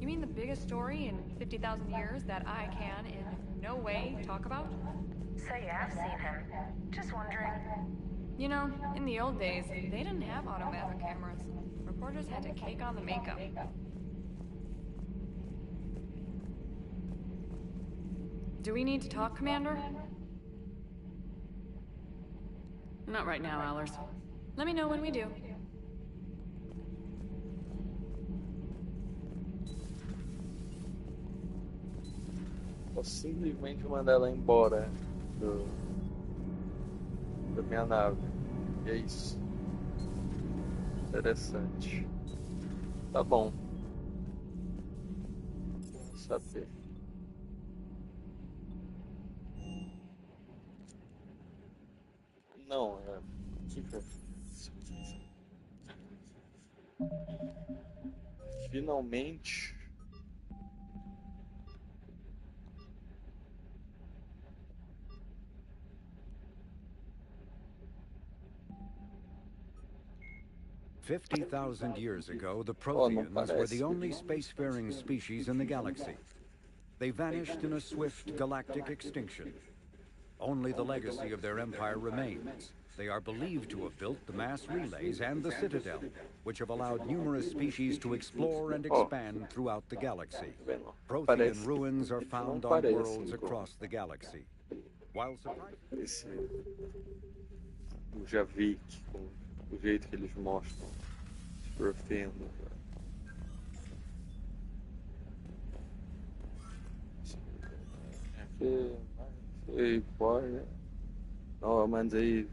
You mean the biggest story in 50,000 years that I can in no way talk about? So you have seen him. Just wondering. You know, in the old days, they didn't have automatic cameras. Reporters had to cake on the makeup. Do we need to talk, Commander? Not right now, Allers. Let me know when we do. Posso simplesmente mandar ela embora da minha nave. E é isso. Interessante. Tá bom. Vamos saber. Não, é. Finalmente. 50,000 years ago, the Oh, não Protheans were the parece. only spacefaring species in the galaxy. They vanished in a swift galactic extinction. Only the legacy of their empire remains. They are believed to have built the mass relays and the Citadel, which have allowed numerous species to explore and expand throughout the galaxy. Prothean ruins are found on worlds across the galaxy. While surprising... Eu já vi que com o jeito que eles mostram os Protheans. Aqui, pode. Não, mas aí.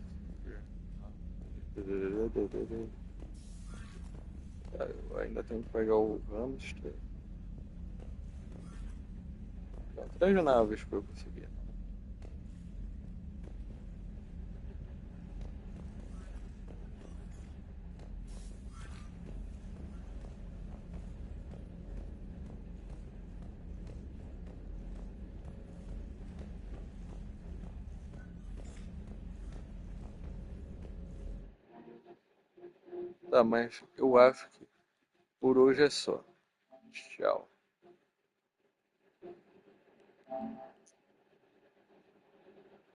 Eu ainda tenho que pegar o hamster. São 3 naves para eu conseguir. Tá, mas eu acho que por hoje é só. Tchau.